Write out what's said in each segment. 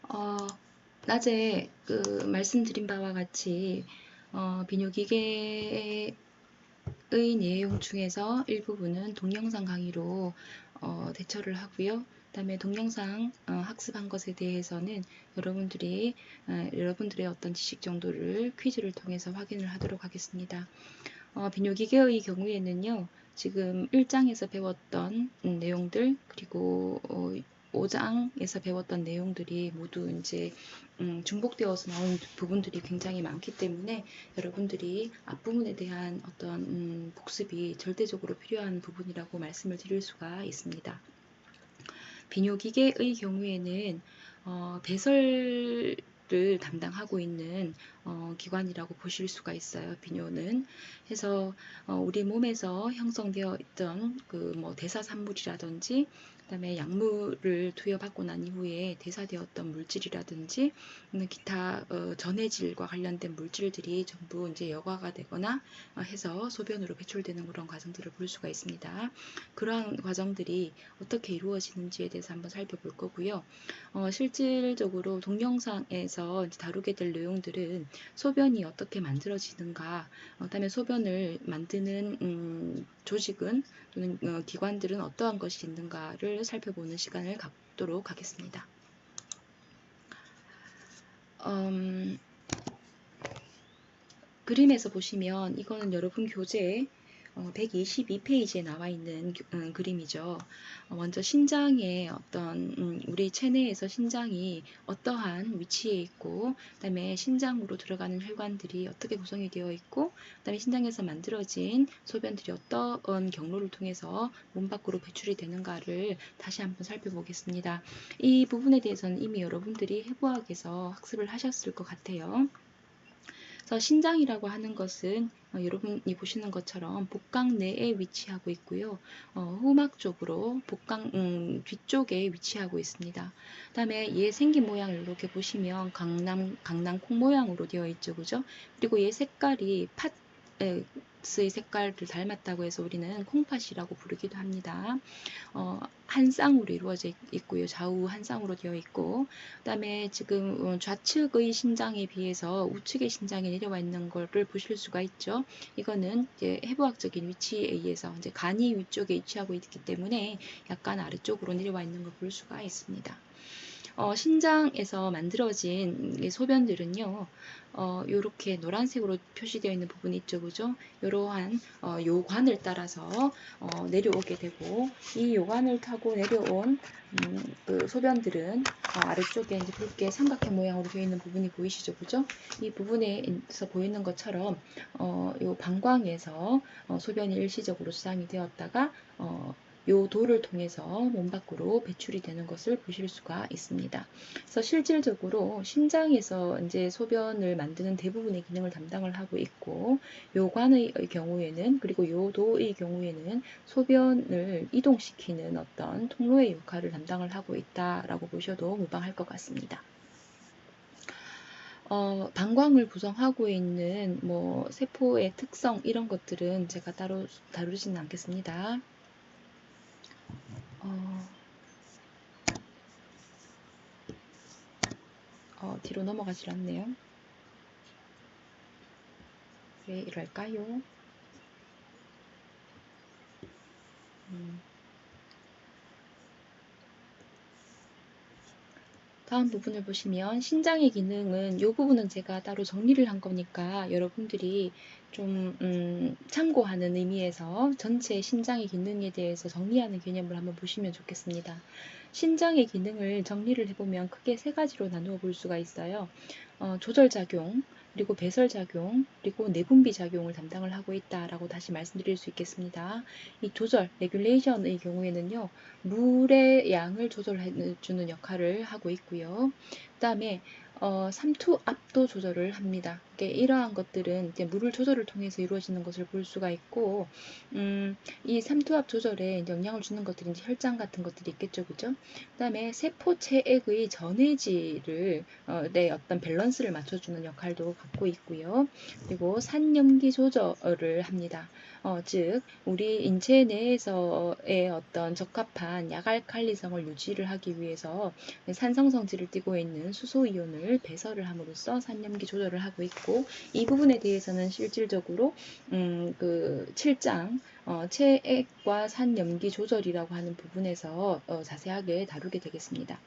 어, 낮에 말씀드린 바와 같이 비뇨기계의 내용 중에서 일부분은 동영상 강의로 대처를 하고요. 그다음에 동영상 학습한 것에 대해서는 여러분들의 어떤 지식 정도를 퀴즈를 통해서 확인을 하도록 하겠습니다. 비뇨기계의 경우에는요, 지금 1장에서 배웠던 내용들, 그리고 5장에서 배웠던 내용들이 모두 이제 중복되어서 나온 부분들이 굉장히 많기 때문에 여러분들이 앞부분에 대한 어떤 복습이 절대적으로 필요한 부분이라고 말씀을 드릴 수가 있습니다. 비뇨기계의 경우에는 배설을 담당하고 있는 기관이라고 보실 수가 있어요. 비뇨는. 해서 우리 몸에서 형성되어 있던 대사산물이라든지 그다음에 약물을 투여받고 난 이후에 대사되었던 물질이라든지 기타 전해질과 관련된 물질들이 전부 이제 여과가 되거나 해서 소변으로 배출되는 그런 과정들을 볼 수가 있습니다. 그러한 과정들이 어떻게 이루어지는지에 대해서 한번 살펴볼 거고요. 실질적으로 동영상에서 다루게 될 내용들은 소변이 어떻게 만들어지는가, 그다음에 소변을 만드는 조직은 또는 기관들은 어떠한 것이 있는가를 살펴보는 시간을 갖도록 하겠습니다. 그림에서 보시면 이거는 여러분 교재에 122페이지에 나와 있는 그림이죠. 먼저 신장의 어떤 우리 체내에서 신장이 어떠한 위치에 있고, 그다음에 신장으로 들어가는 혈관들이 어떻게 구성이 되어 있고, 그다음에 신장에서 만들어진 소변들이 어떤 경로를 통해서 몸 밖으로 배출이 되는가를 다시 한번 살펴보겠습니다. 이 부분에 대해서는 이미 여러분들이 해부학에서 학습을 하셨을 것 같아요. 그래서 신장이라고 하는 것은 여러분이 보시는 것처럼 복강 내에 위치하고 있고요. 후막 쪽으로 복강 뒤쪽에 위치하고 있습니다. 그다음에 얘 생긴 모양을 이렇게 보시면 강낭콩 모양으로 되어 있죠, 그죠? 그리고 얘 색깔이 팥의 색깔을 닮았다고 해서 우리는 콩팥이라고 부르기도 합니다. 한 쌍으로 이루어져 있고요. 좌우 한 쌍으로 되어 있고, 그다음에 지금 좌측의 신장에 비해서 우측의 신장이 내려와 있는 것을 보실 수가 있죠. 이거는 이제 해부학적인 위치에 의해서 이제 간이 위쪽에 위치하고 있기 때문에 약간 아래쪽으로 내려와 있는 걸 볼 수가 있습니다. 신장에서 만들어진 소변들은요, 이렇게 노란색으로 표시되어 있는 부분이 있죠, 그죠? 이러한 요관을 따라서 내려오게 되고, 이 요관을 타고 내려온 그 소변들은 아래쪽에 이제 붉게 삼각형 모양으로 되어 있는 부분이 보이시죠, 그죠? 이 부분에서 보이는 것처럼 요 방광에서 소변이 일시적으로 수상이 되었다가 요 도를 통해서 몸 밖으로 배출이 되는 것을 보실 수가 있습니다. 그래서 실질적으로 신장에서 이제 소변을 만드는 대부분의 기능을 담당을 하고 있고, 요관의 경우에는, 그리고 요도의 경우에는 소변을 이동시키는 어떤 통로의 역할을 담당을 하고 있다라고 보셔도 무방할 것 같습니다. 방광을 구성하고 있는 세포의 특성 이런 것들은 제가 따로 다루지는 않겠습니다. 뒤로 넘어가질 않네요. 왜 이럴까요? 다음 부분을 보시면 신장의 기능은 이 부분은 제가 따로 정리를 한 거니까 여러분들이 좀 참고하는 의미에서 전체 신장의 기능에 대해서 정리하는 개념을 한번 보시면 좋겠습니다. 신장의 기능을 정리를 해보면 크게 세 가지로 나누어 볼 수가 있어요. 조절작용, 그리고 배설작용, 그리고 내분비작용을 담당을 하고 있다라고 다시 말씀드릴 수 있겠습니다. 이 조절, 레귤레이션의 경우에는요, 물의 양을 조절해주는 역할을 하고 있고요. 그 다음에 삼투 압도 조절을 합니다. 이러한 것들은 이제 물을 조절을 통해서 이루어지는 것을 볼 수가 있고, 이 삼투압 조절에 영향을 주는 것들이 이제 혈장 같은 것들이 있겠죠, 그죠? 그 다음에 세포체액의 전해질을 내 어떤 밸런스를 맞춰주는 역할도 갖고 있고요. 그리고 산염기 조절을 합니다. 즉 우리 인체 내에서의 어떤 적합한 약알칼리성을 유지를 하기 위해서 산성 성질을 띠고 있는 수소 이온을 배설을 함으로써 산염기 조절을 하고 있고, 이 부분에 대해서는 실질적으로 그 7장 체액과 산염기 조절이라고 하는 부분에서 자세하게 다루게 되겠습니다.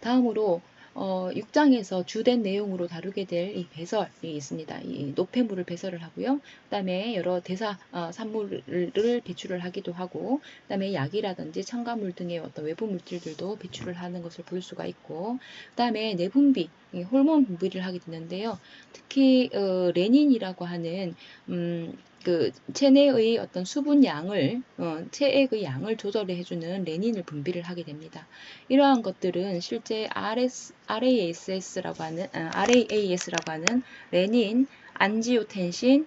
다음으로 6장에서 주된 내용으로 다루게 될 이 배설이 있습니다. 이 노폐물을 배설을 하고요. 그 다음에 여러 대사 산물을 배출을 하기도 하고, 그 다음에 약이라든지 첨가물 등의 어떤 외부 물질들도 배출을 하는 것을 볼 수가 있고, 그 다음에 내분비, 호르몬 분비를 하게 되는데요. 특히 레닌이라고 하는 그 체내의 어떤 수분 양을 체액의 양을 조절해 주는 레닌을 분비를 하게 됩니다. 이러한 것들은 실제 RAS라고 하는 레닌, 안지오텐신,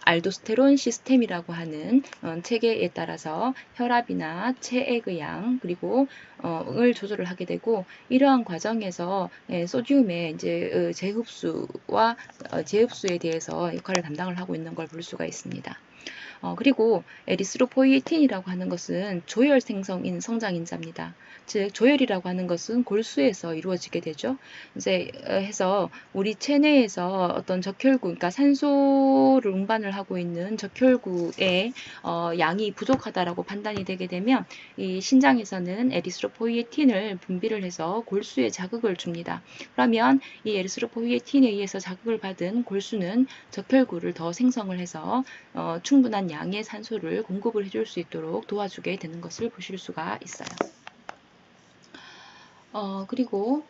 알도스테론 시스템이라고 하는 체계에 따라서 혈압이나 체액의 양 그리고 을 조절을 하게 되고, 이러한 과정에서 소듐의 이제 재흡수에 대해서 역할을 담당을 하고 있는 걸 볼 수가 있습니다. 그리고 에리스로포이에틴이라고 하는 것은 조혈 생성인 성장인자입니다. 즉 조혈이라고 하는 것은 골수에서 이루어지게 되죠. 이제 해서 우리 체내에서 어떤 적혈구, 그러니까 산소를 운반을 하고 있는 적혈구의 양이 부족하다라고 판단이 되게 되면 이 신장에서는 에리스로포이에틴을 분비를 해서 골수에 자극을 줍니다. 그러면 이 에리스로포이에틴에 의해서 자극을 받은 골수는 적혈구를 더 생성을 해서 충분한 양의 산소를 공급을 해줄 수 있도록 도와주게 되는 것을 보실 수가 있어요. 그리고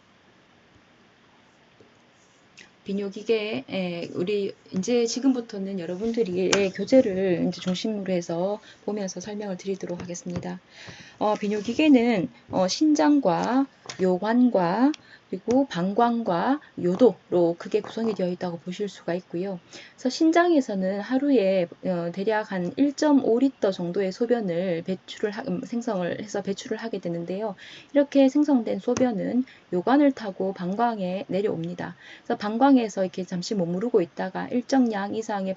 비뇨기계, 우리 이제 지금부터는 여러분들이 교재를 이제 중심으로 해서 보면서 설명을 드리도록 하겠습니다. 비뇨기계는 신장과 요관과 그리고 방광과 요도로 크게 구성이 되어 있다고 보실 수가 있고요. 그래서 신장에서는 하루에 대략 한 1.5리터 정도의 소변을 생성을 해서 배출을 하게 되는데요. 이렇게 생성된 소변은 요관을 타고 방광에 내려옵니다. 그래서 방광에서 이렇게 잠시 머무르고 있다가 일정량 이상의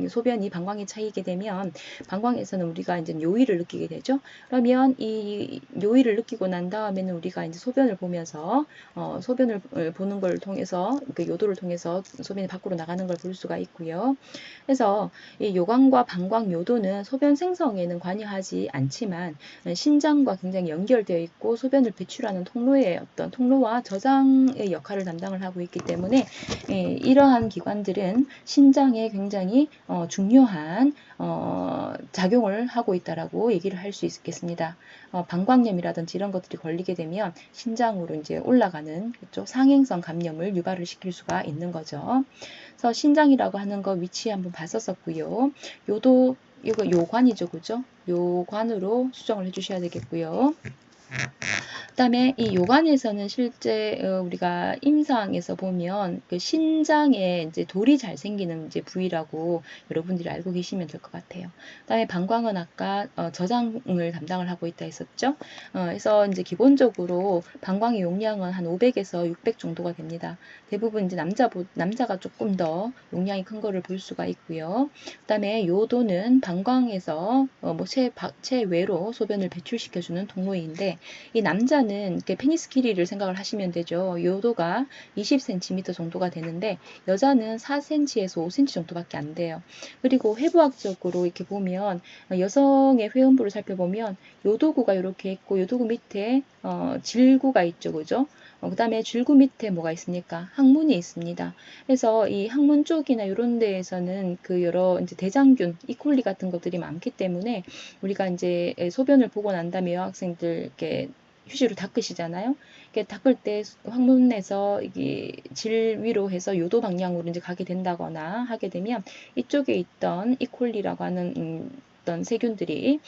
소변이 방광에 차이게 되면 방광에서는 우리가 이제 요의를 느끼게 되죠. 그러면 이 요의를 느끼고 난 다음에는 우리가 이제 소변을 보면서 소변을 보는 걸 통해서 그 요도를 통해서 소변이 밖으로 나가는 걸 볼 수가 있고요. 그래서 이 요관과 방광 요도는 소변 생성에는 관여하지 않지만 신장과 굉장히 연결되어 있고 소변을 배출하는 통로와 저장의 역할을 담당을 하고 있기 때문에 이러한 기관들은 신장에 굉장히 중요한 작용을 하고 있다라고 얘기를 할 수 있겠습니다. 방광염이라든지 이런 것들이 걸리게 되면 신장으로 이제 올라가는 상행성 감염을 유발을 시킬 수가 있는 거죠. 그래서 신장이라고 하는 거 위치 한번 봤었고요. 요도 이거 요관이죠, 그죠? 요관으로 수정을 해주셔야 되겠고요. 그 다음에 이 요관에서는 실제 우리가 임상에서 보면 그 신장에 이제 돌이 잘 생기는 이제 부위라고 여러분들이 알고 계시면 될 것 같아요. 그 다음에 방광은 아까 저장을 담당을 하고 있다 했었죠. 그래서 이제 기본적으로 방광의 용량은 한 500에서 600 정도가 됩니다. 대부분 이제 남자가 조금 더 용량이 큰 거를 볼 수가 있고요. 그 다음에 요도는 방광에서 체외로 소변을 배출시켜주는 통로인데, 이 남자는 이렇게 페니스 길이를 생각을 하시면 되죠. 요도가 20cm 정도가 되는데 여자는 4cm에서 5cm 정도밖에 안 돼요. 그리고 해부학적으로 이렇게 보면 여성의 회음부를 살펴보면 요도구가 이렇게 있고 요도구 밑에 질구가 있죠, 그죠? 그 다음에 줄구 밑에 뭐가 있습니까? 항문이 있습니다. 그래서 이 항문 쪽이나 이런 데에서는 그 여러 이제 대장균, 이콜리 같은 것들이 많기 때문에 우리가 이제 소변을 보고 난 다음에 여학생들 이렇게 휴지로 닦으시잖아요. 이렇게 닦을 때 항문에서 이게 질 위로 해서 요도 방향으로 이제 가게 된다거나 하게 되면 이쪽에 있던 이콜리라고 하는 어떤 세균들이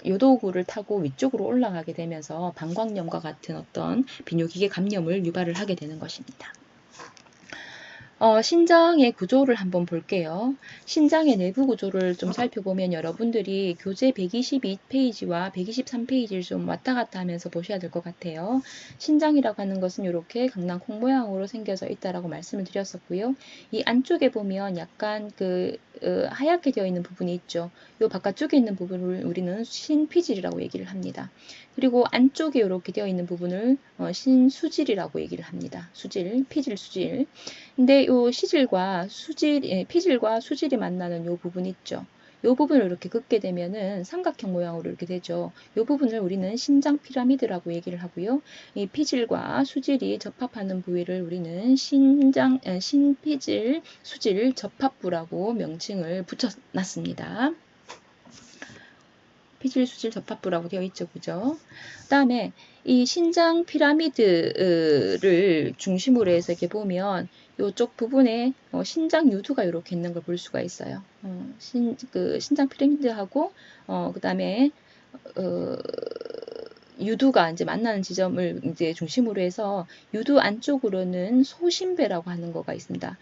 요도구를 타고 위쪽으로 올라가게 되면서 방광염과 같은 어떤 비뇨기계 감염을 유발을 하게 되는 것입니다. 신장의 구조를 한번 볼게요. 신장의 내부 구조를 좀 살펴보면 여러분들이 교재 122페이지와 123페이지를 좀 왔다 갔다 하면서 보셔야 될 것 같아요. 신장이라고 하는 것은 이렇게 강낭 콩 모양으로 생겨져 있다라고 말씀을 드렸었고요. 이 안쪽에 보면 약간 하얗게 되어 있는 부분이 있죠. 이 바깥쪽에 있는 부분을 우리는 신피질이라고 얘기를 합니다. 그리고 안쪽에 이렇게 되어 있는 부분을 신수질이라고 얘기를 합니다. 수질, 피질, 수질. 근데 요 피질과 수질이 만나는 요 부분 있죠. 요 부분을 이렇게 긋게 되면은 삼각형 모양으로 이렇게 되죠. 요 부분을 우리는 신장 피라미드라고 얘기를 하고요. 이 피질과 수질이 접합하는 부위를 우리는 신피질, 수질 접합부라고 명칭을 붙여놨습니다. 피질, 수질 접합부라고 되어 있죠. 그죠? 그 다음에 이 신장 피라미드를 중심으로 해서 이렇게 보면 이쪽 부분에 신장 유두가 이렇게 있는 걸 볼 수가 있어요. 신장 피라미드하고 그 다음에 유두가 이제 만나는 지점을 이제 중심으로 해서 유두 안쪽으로는 소신배라고 하는 거가 있습니다.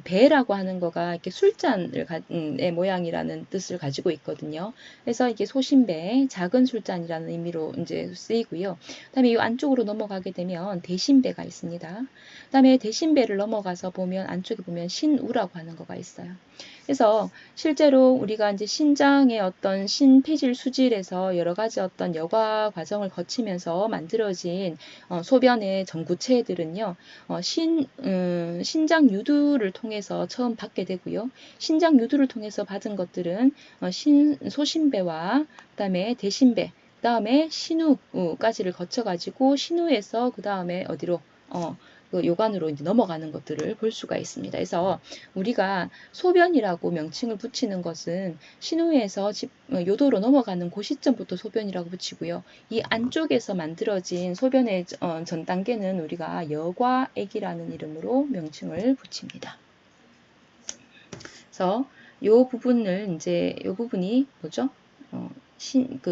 배라고 하는 거가 이렇게 술잔의 모양이라는 뜻을 가지고 있거든요. 그래서 이게 소신배, 작은 술잔이라는 의미로 이제 쓰이고요. 그다음에 이 안쪽으로 넘어가게 되면 대신배가 있습니다. 그다음에 대신배를 넘어가서 보면 안쪽에 보면 신우라고 하는 거가 있어요. 그래서 실제로 우리가 이제 신장의 어떤 신피질 수질에서 여러 가지 어떤 여과 과정을 거치면서 만들어진 소변의 전구체들은요, 신장 유두를 통해서 처음 받게 되고요. 신장 유두를 통해서 받은 것들은 소신배와 그다음에 대신배, 그다음에 신우까지를 거쳐가지고 신우에서 그 다음에 어디로 그 요관으로 이제 넘어가는 것들을 볼 수가 있습니다. 그래서 우리가 소변이라고 명칭을 붙이는 것은 신우에서 요도로 넘어가는 그 시점부터 소변이라고 붙이고요. 이 안쪽에서 만들어진 소변의 전 단계는 우리가 여과액이라는 이름으로 명칭을 붙입니다. 그래서 요 부분이 뭐죠?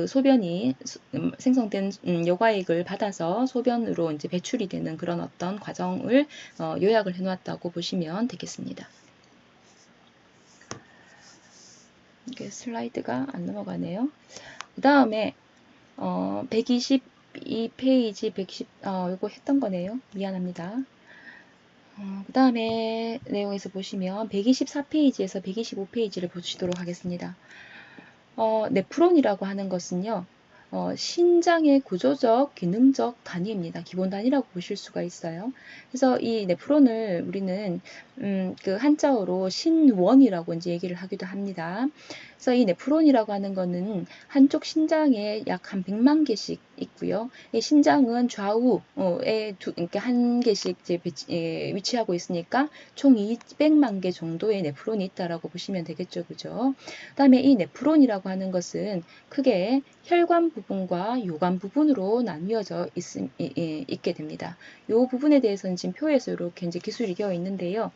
소변이 생성된 여과액을 받아서 소변으로 이제 배출이 되는 그런 어떤 과정을 요약을 해놓았다고 보시면 되겠습니다. 이게 슬라이드가 안 넘어가네요. 그 다음에 122페이지 110 이거 했던 거네요. 미안합니다. 그 다음에 내용에서 보시면 124페이지에서 125페이지를 보시도록 하겠습니다. 네프론이라고 하는 것은요, 신장의 구조적, 기능적 단위입니다. 기본 단위라고 보실 수가 있어요. 그래서 이 네프론을 우리는 그 한자어로 신원이라고 이제 얘기를 하기도 합니다. 그래서 이 네프론이라고 하는 거는 한쪽 신장에 약 한 100만 개씩 있고요. 이 신장은 좌우에 이렇게 한 개씩 이제 위치하고 있으니까 총 200만 개 정도의 네프론이 있다라고 보시면 되겠죠, 그죠? 그다음에 이 네프론이라고 하는 것은 크게 혈관 부분과 요관 부분으로 나뉘어져 있게 됩니다. 이 부분에 대해서는 지금 표에서 이렇게 이제 기술이 되어 있는데요.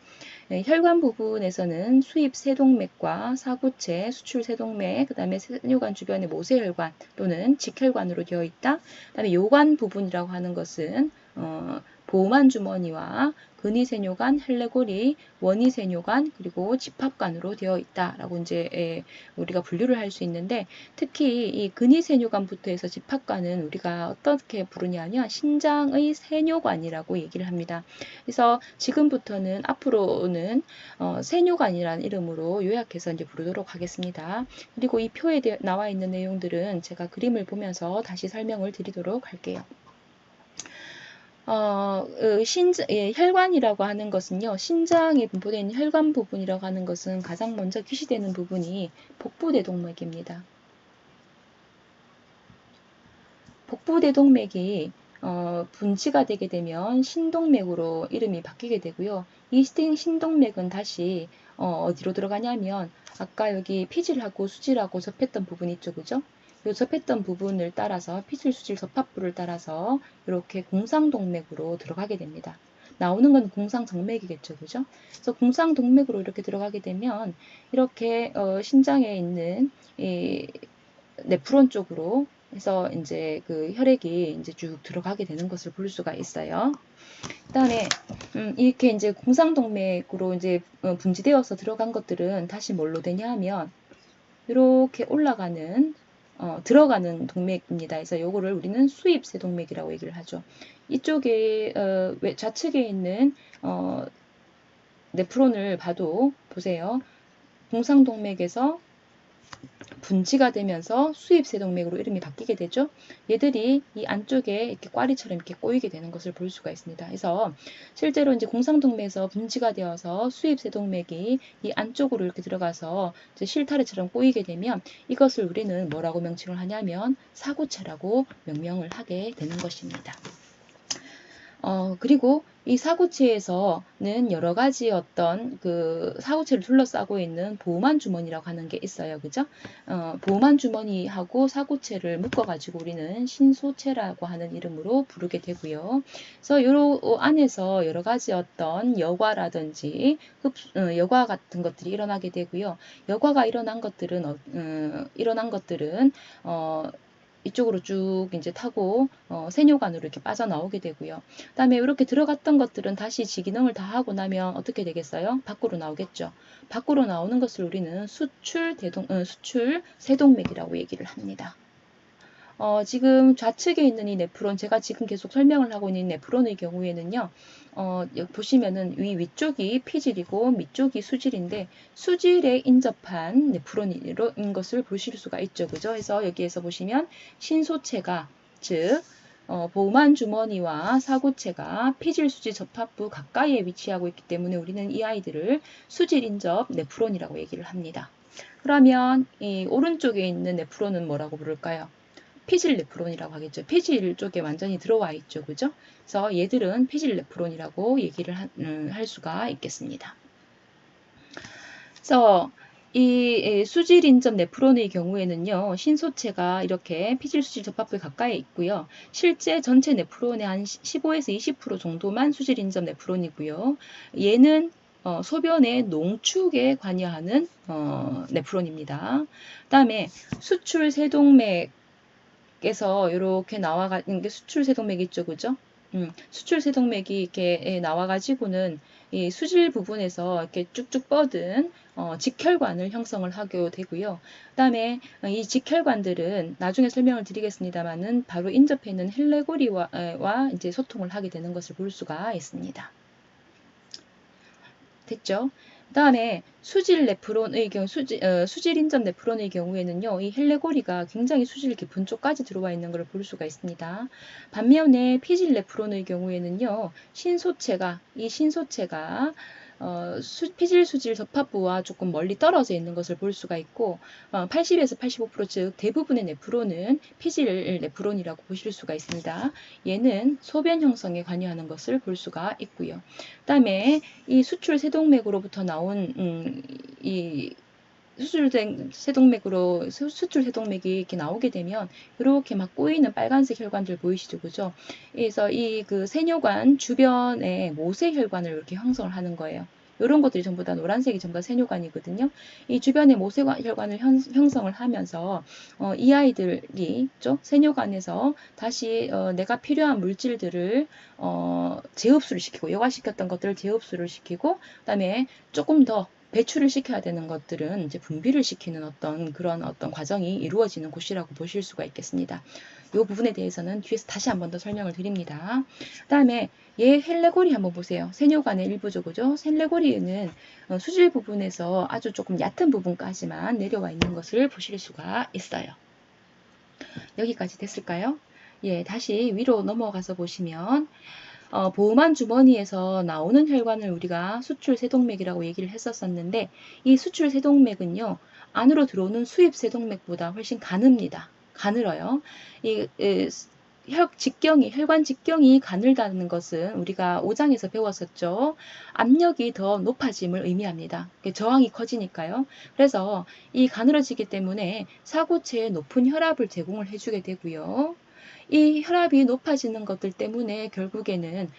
혈관 부분에서는 수입 세동맥과 사구체, 수출 세동맥, 그 다음에 세뇨관 주변의 모세혈관 또는 직혈관으로 되어 있다. 그 다음에 요관 부분이라고 하는 것은 보만 주머니와 근위세뇨관, 혈레고리, 원위세뇨관, 그리고 집합관으로 되어 있다라고 이제 우리가 분류를 할 수 있는데, 특히 이 근위세뇨관부터 해서 집합관은 우리가 어떻게 부르냐면 신장의 세뇨관이라고 얘기를 합니다. 그래서 지금부터는 앞으로는 세뇨관이라는 이름으로 요약해서 이제 부르도록 하겠습니다. 그리고 이 표에 나와 있는 내용들은 제가 그림을 보면서 다시 설명을 드리도록 할게요. 혈관이라고 하는 것은요, 신장에 분포되어 있는 혈관 부분이라고 하는 것은 가장 먼저 귀시되는 부분이 복부대동맥입니다. 복부대동맥이 분치가 되게 되면 신동맥으로 이름이 바뀌게 되고요. 이 신동맥은 다시 어디로 들어가냐면 아까 여기 피질하고 수질하고 접했던 부분 있죠, 그죠? 요 접했던 부분을 따라서 피질, 수질, 접합부를 따라서 이렇게 공상동맥으로 들어가게 됩니다. 나오는 건 공상정맥이겠죠, 그죠? 그래서 공상동맥으로 이렇게 들어가게 되면 이렇게 신장에 있는 이 네프론 쪽으로 그래서 이제 그 혈액이 이제 쭉 들어가게 되는 것을 볼 수가 있어요. 그다음에 이렇게 이제 공상동맥으로 이제 분지되어서 들어간 것들은 다시 뭘로 되냐 하면 이렇게 올라가는 들어가는 동맥입니다. 그래서 요거를 우리는 수입세동맥이라고 얘기를 하죠. 이쪽에 좌측에 있는 네프론을 봐도 보세요. 공상동맥에서 분지가 되면서 수입세동맥으로 이름이 바뀌게 되죠. 얘들이 이 안쪽에 이렇게 꽈리처럼 이렇게 꼬이게 되는 것을 볼 수가 있습니다. 그래서 실제로 이제 공상동맥에서 분지가 되어서 수입세동맥이 이 안쪽으로 이렇게 들어가서 이제 실타래처럼 꼬이게 되면 이것을 우리는 뭐라고 명칭을 하냐면 사고체라고 명명을 하게 되는 것입니다. 그리고 이 사고체에서는 여러 가지 어떤 그 사고체를 둘러싸고 있는 보호막 주머니라고 하는 게 있어요. 그죠? 보호막 주머니하고 사고체를 묶어가지고 우리는 신소체라고 하는 이름으로 부르게 되고요. 그래서 요 안에서 여러 가지 어떤 여과라든지 여과 같은 것들이 일어나게 되고요. 여과가 일어난 것들은 이쪽으로 쭉 이제 타고 세뇨관으로 이렇게 빠져나오게 되고요. 그다음에 이렇게 들어갔던 것들은 다시 지 기능을 다 하고 나면 어떻게 되겠어요? 밖으로 나오겠죠. 밖으로 나오는 것을 우리는 수출 세동맥이라고 얘기를 합니다. 지금 좌측에 있는 이 네프론, 제가 지금 계속 설명을 하고 있는 네프론의 경우에는요, 여기 보시면은 위쪽이 피질이고 밑쪽이 수질인데, 수질에 인접한 네프론인 것을 보실 수가 있죠. 그죠? 그래서 여기에서 보시면 신소체가, 즉, 보호막 주머니와 사고체가 피질 수질 접합부 가까이에 위치하고 있기 때문에 우리는 이 아이들을 수질 인접 네프론이라고 얘기를 합니다. 그러면 이 오른쪽에 있는 네프론은 뭐라고 부를까요? 피질 네프론이라고 하겠죠. 피질 쪽에 완전히 들어와 있죠. 그죠? 그래서 얘들은 피질 네프론이라고 얘기를 할 수가 있겠습니다. 그래서 이 수질 인접 네프론의 경우에는요, 신소체가 이렇게 피질 수질 접합부에 가까이 있고요. 실제 전체 네프론의 한 15에서 20% 정도만 수질 인접 네프론이고요. 얘는 소변의 농축에 관여하는 네프론입니다. 그다음에 수출 세동맥 에서 이렇게 나와가는 게 수출 세동맥 있죠, 그죠? 수출 세동맥이 이렇게 나와가지고는 이 수질 부분에서 이렇게 쭉쭉 뻗은 직혈관을 형성을 하게 되고요. 그다음에 이 직혈관들은 나중에 설명을 드리겠습니다만은 바로 인접해 있는 헬레고리와 이제 소통을 하게 되는 것을 볼 수가 있습니다. 됐죠? 그 다음에 수질 인접 네프론의 경우에는요, 이 헬레고리가 굉장히 수질 깊은 쪽까지 들어와 있는 걸 볼 수가 있습니다. 반면에 피질 네프론의 경우에는요, 이 신소체가 피질 수질 접합부와 조금 멀리 떨어져 있는 것을 볼 수가 있고 80에서 85% 즉 대부분의 네프론은 피질 네프론이라고 보실 수가 있습니다. 얘는 소변 형성에 관여하는 것을 볼 수가 있고요. 그다음에 이 수출 세동맥으로부터 나온 이 수출 세동맥이 이렇게 나오게 되면 이렇게 막 꼬이는 빨간색 혈관들 보이시죠, 그죠? 그래서 이 그 세뇨관 주변에 모세 혈관을 이렇게 형성을 하는 거예요. 이런 것들이 전부 다 노란색이 전부 다 세뇨관이거든요. 이 주변에 모세 혈관을 형성을 하면서 이 아이들이 세뇨관에서 다시 내가 필요한 물질들을 재흡수를 시키고 여과시켰던 것들을 재흡수를 시키고 그다음에 조금 더 배출을 시켜야 되는 것들은 이제 분비를 시키는 그런 과정이 이루어지는 곳이라고 보실 수가 있겠습니다. 이 부분에 대해서는 뒤에서 다시 한 번 더 설명을 드립니다. 그 다음에 얘 헬레고리 한번 보세요. 세뇨관의 일부죠, 그죠? 헬레고리는 수질 부분에서 아주 조금 얕은 부분까지만 내려와 있는 것을 보실 수가 있어요. 여기까지 됐을까요? 예, 다시 위로 넘어가서 보시면 보호막 주머니에서 나오는 혈관을 우리가 수출 세동맥이라고 얘기를 했었는데 이 수출 세동맥은요 안으로 들어오는 수입 세동맥보다 훨씬 가늘어요. 혈관 직경이 가늘다는 것은 우리가 5장에서 배웠었죠. 압력이 더 높아짐을 의미합니다. 저항이 커지니까요. 그래서 이 가늘어지기 때문에 사고체에 높은 혈압을 제공을 해주게 되고요. 이 혈압이 높아지는 것들 때문에 결국에는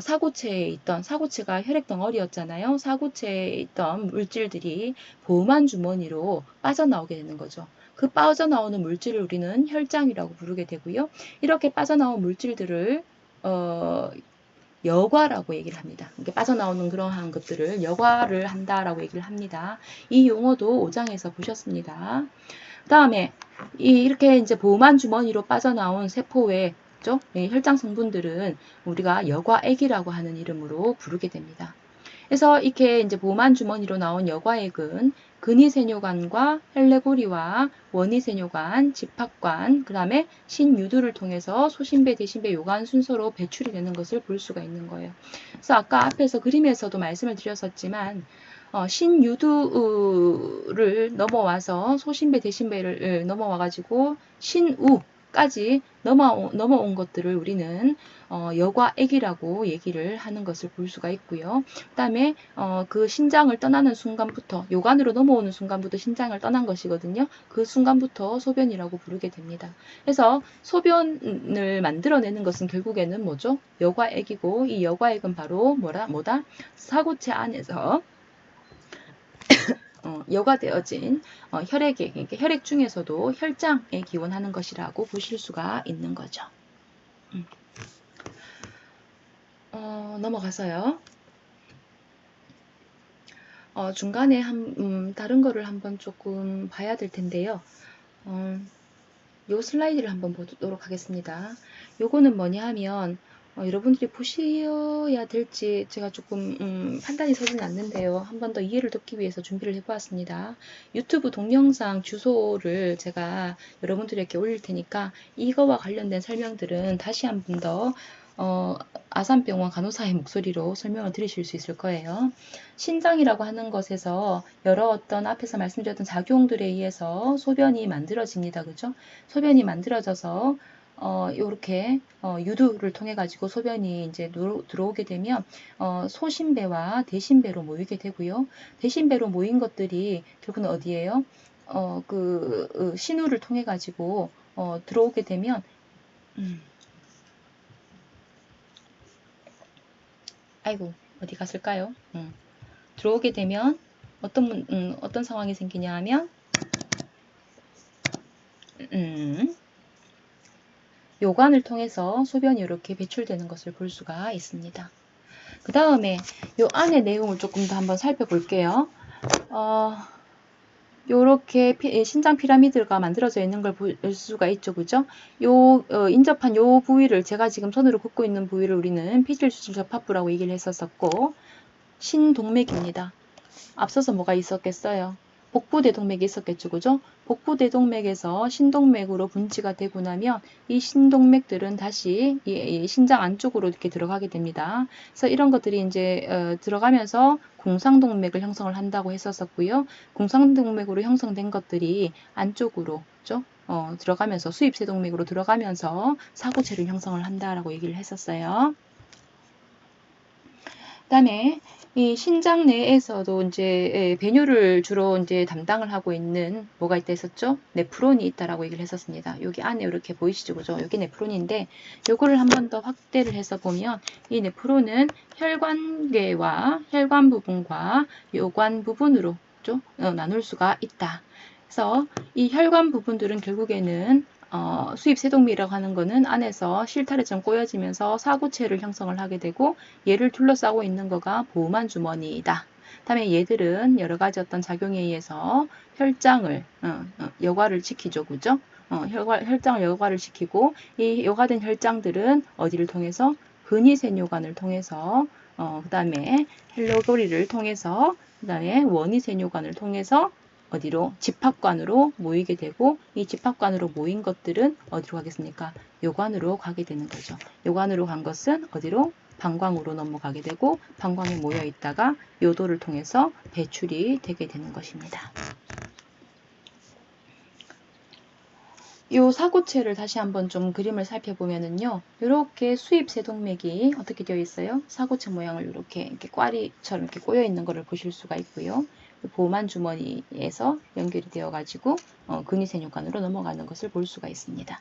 사고체가 혈액 덩어리였잖아요. 사고체에 있던 물질들이 보호막 주머니로 빠져나오게 되는 거죠. 그 빠져나오는 물질을 우리는 혈장이라고 부르게 되고요. 이렇게 빠져나온 물질들을 여과라고 얘기를 합니다. 이렇게 빠져나오는 그러한 것들을 여과를 한다라고 얘기를 합니다. 이 용어도 5장에서 보셨습니다. 그 다음에 이렇게 이제 보호만 주머니로 빠져나온 세포의 혈장 성분들은 우리가 여과액이라고 하는 이름으로 부르게 됩니다. 그래서 이렇게 이제 보호만 주머니로 나온 여과액은 근위세뇨관과 헬레고리와 원위세뇨관, 집합관, 그 다음에 신유두를 통해서 소신배, 대신배, 요관 순서로 배출이 되는 것을 볼 수가 있는 거예요. 그래서 아까 앞에서 그림에서도 말씀을 드렸었지만 신유두를 넘어와서 소신배, 대신배를 넘어와가지고 신우까지 넘어온 것들을 우리는 여과액이라고 얘기를 하는 것을 볼 수가 있고요. 그 다음에 그 신장을 떠나는 순간부터 요관으로 넘어오는 순간부터 신장을 떠난 것이거든요. 그 순간부터 소변이라고 부르게 됩니다. 그래서 소변을 만들어내는 것은 결국에는 뭐죠? 여과액이고 이 여과액은 바로 뭐다? 사고체 안에서 여과되어진 혈액에, 그러니까 혈액 중에서도 혈장에 기원하는 것이라고 보실 수가 있는 거죠. 넘어가서요. 중간에 다른 거를 한번 조금 봐야 될 텐데요. 요 슬라이드를 한번 보도록 하겠습니다. 요거는 뭐냐 하면 여러분들이 보셔야 될지 제가 조금 판단이 서지는 않는데요. 한 번 더 이해를 돕기 위해서 준비를 해보았습니다. 유튜브 동영상 주소를 제가 여러분들에게 올릴 테니까 이거와 관련된 설명들은 다시 한 번 더 아산병원 간호사의 목소리로 설명을 들으실 수 있을 거예요. 신장이라고 하는 것에서 여러 어떤 앞에서 말씀드렸던 작용들에 의해서 소변이 만들어집니다. 그죠? 소변이 만들어져서 요렇게 유두를 통해 가지고 소변이 이제 들어오게 되면 소신배와 대신배로 모이게 되고요. 대신배로 모인 것들이 결국은 어디예요? 신우를 통해 가지고 들어오게 되면 아이고 어디 갔을까요? 들어오게 되면 어떤 상황이 생기냐 하면 요관을 통해서 소변이 이렇게 배출되는 것을 볼 수가 있습니다. 그 다음에 요 안의 내용을 조금 더 한번 살펴볼게요. 요렇게 신장 피라미드가 만들어져 있는 걸 볼 수가 있죠. 그죠? 인접한 요 부위를 제가 지금 손으로 긋고 있는 부위를 우리는 피질수질 접합부라고 얘기를 했었고 신동맥입니다. 앞서서 뭐가 있었겠어요? 복부대동맥이 있었겠죠. 그죠? 복부대동맥에서 신동맥으로 분치가 되고 나면 이 신동맥들은 다시 이 신장 안쪽으로 이렇게 들어가게 됩니다. 그래서 이런 것들이 이제 들어가면서 공상동맥을 형성을 한다고 했었고요. 공상동맥으로 형성된 것들이 안쪽으로 들어가면서 수입세동맥으로 들어가면서 사고체를 형성을 한다라고 얘기를 했었어요. 그다음에 이 신장 내에서도 이제 배뇨를 주로 이제 담당을 하고 있는 뭐가 있다 했었죠? 네프론이 있다라고 얘기를 했었습니다. 여기 안에 이렇게 보이시죠? 그죠? 여기 네프론인데 요거를 한 번 더 확대를 해서 보면 이 네프론은 혈관계와 혈관 부분과 요관 부분으로 나눌 수가 있다. 그래서 이 혈관 부분들은 결국에는 수입세동맥이라고 하는 거는 안에서 실타래 좀 꼬여지면서 사구체를 형성을 하게 되고 얘를 둘러싸고 있는 거가 보호만 주머니이다. 다음에 얘들은 여러 가지 어떤 작용에 의해서 혈장을 여과를 시키죠. 그죠? 혈장을 여과를 시키고 이 여과된 혈장들은 어디를 통해서 근위세뇨관을 통해서 그 다음에 헬레고리를 통해서 그 다음에 원위세뇨관을 통해서 어디로? 집합관으로 모이게 되고 이 집합관으로 모인 것들은 어디로 가겠습니까? 요관으로 가게 되는 거죠. 요관으로 간 것은 어디로? 방광으로 넘어가게 되고 방광에 모여 있다가 요도를 통해서 배출이 되게 되는 것입니다. 요 사고체를 다시 한번 좀 그림을 살펴보면은요. 이렇게 수입세동맥이 어떻게 되어 있어요? 사고체 모양을 이렇게 꽈리처럼 이렇게 꼬여 있는 것을 보실 수가 있고요. 보호만 주머니에서 연결이 되어 가지고 근위세뇨관으로 넘어가는 것을 볼 수가 있습니다.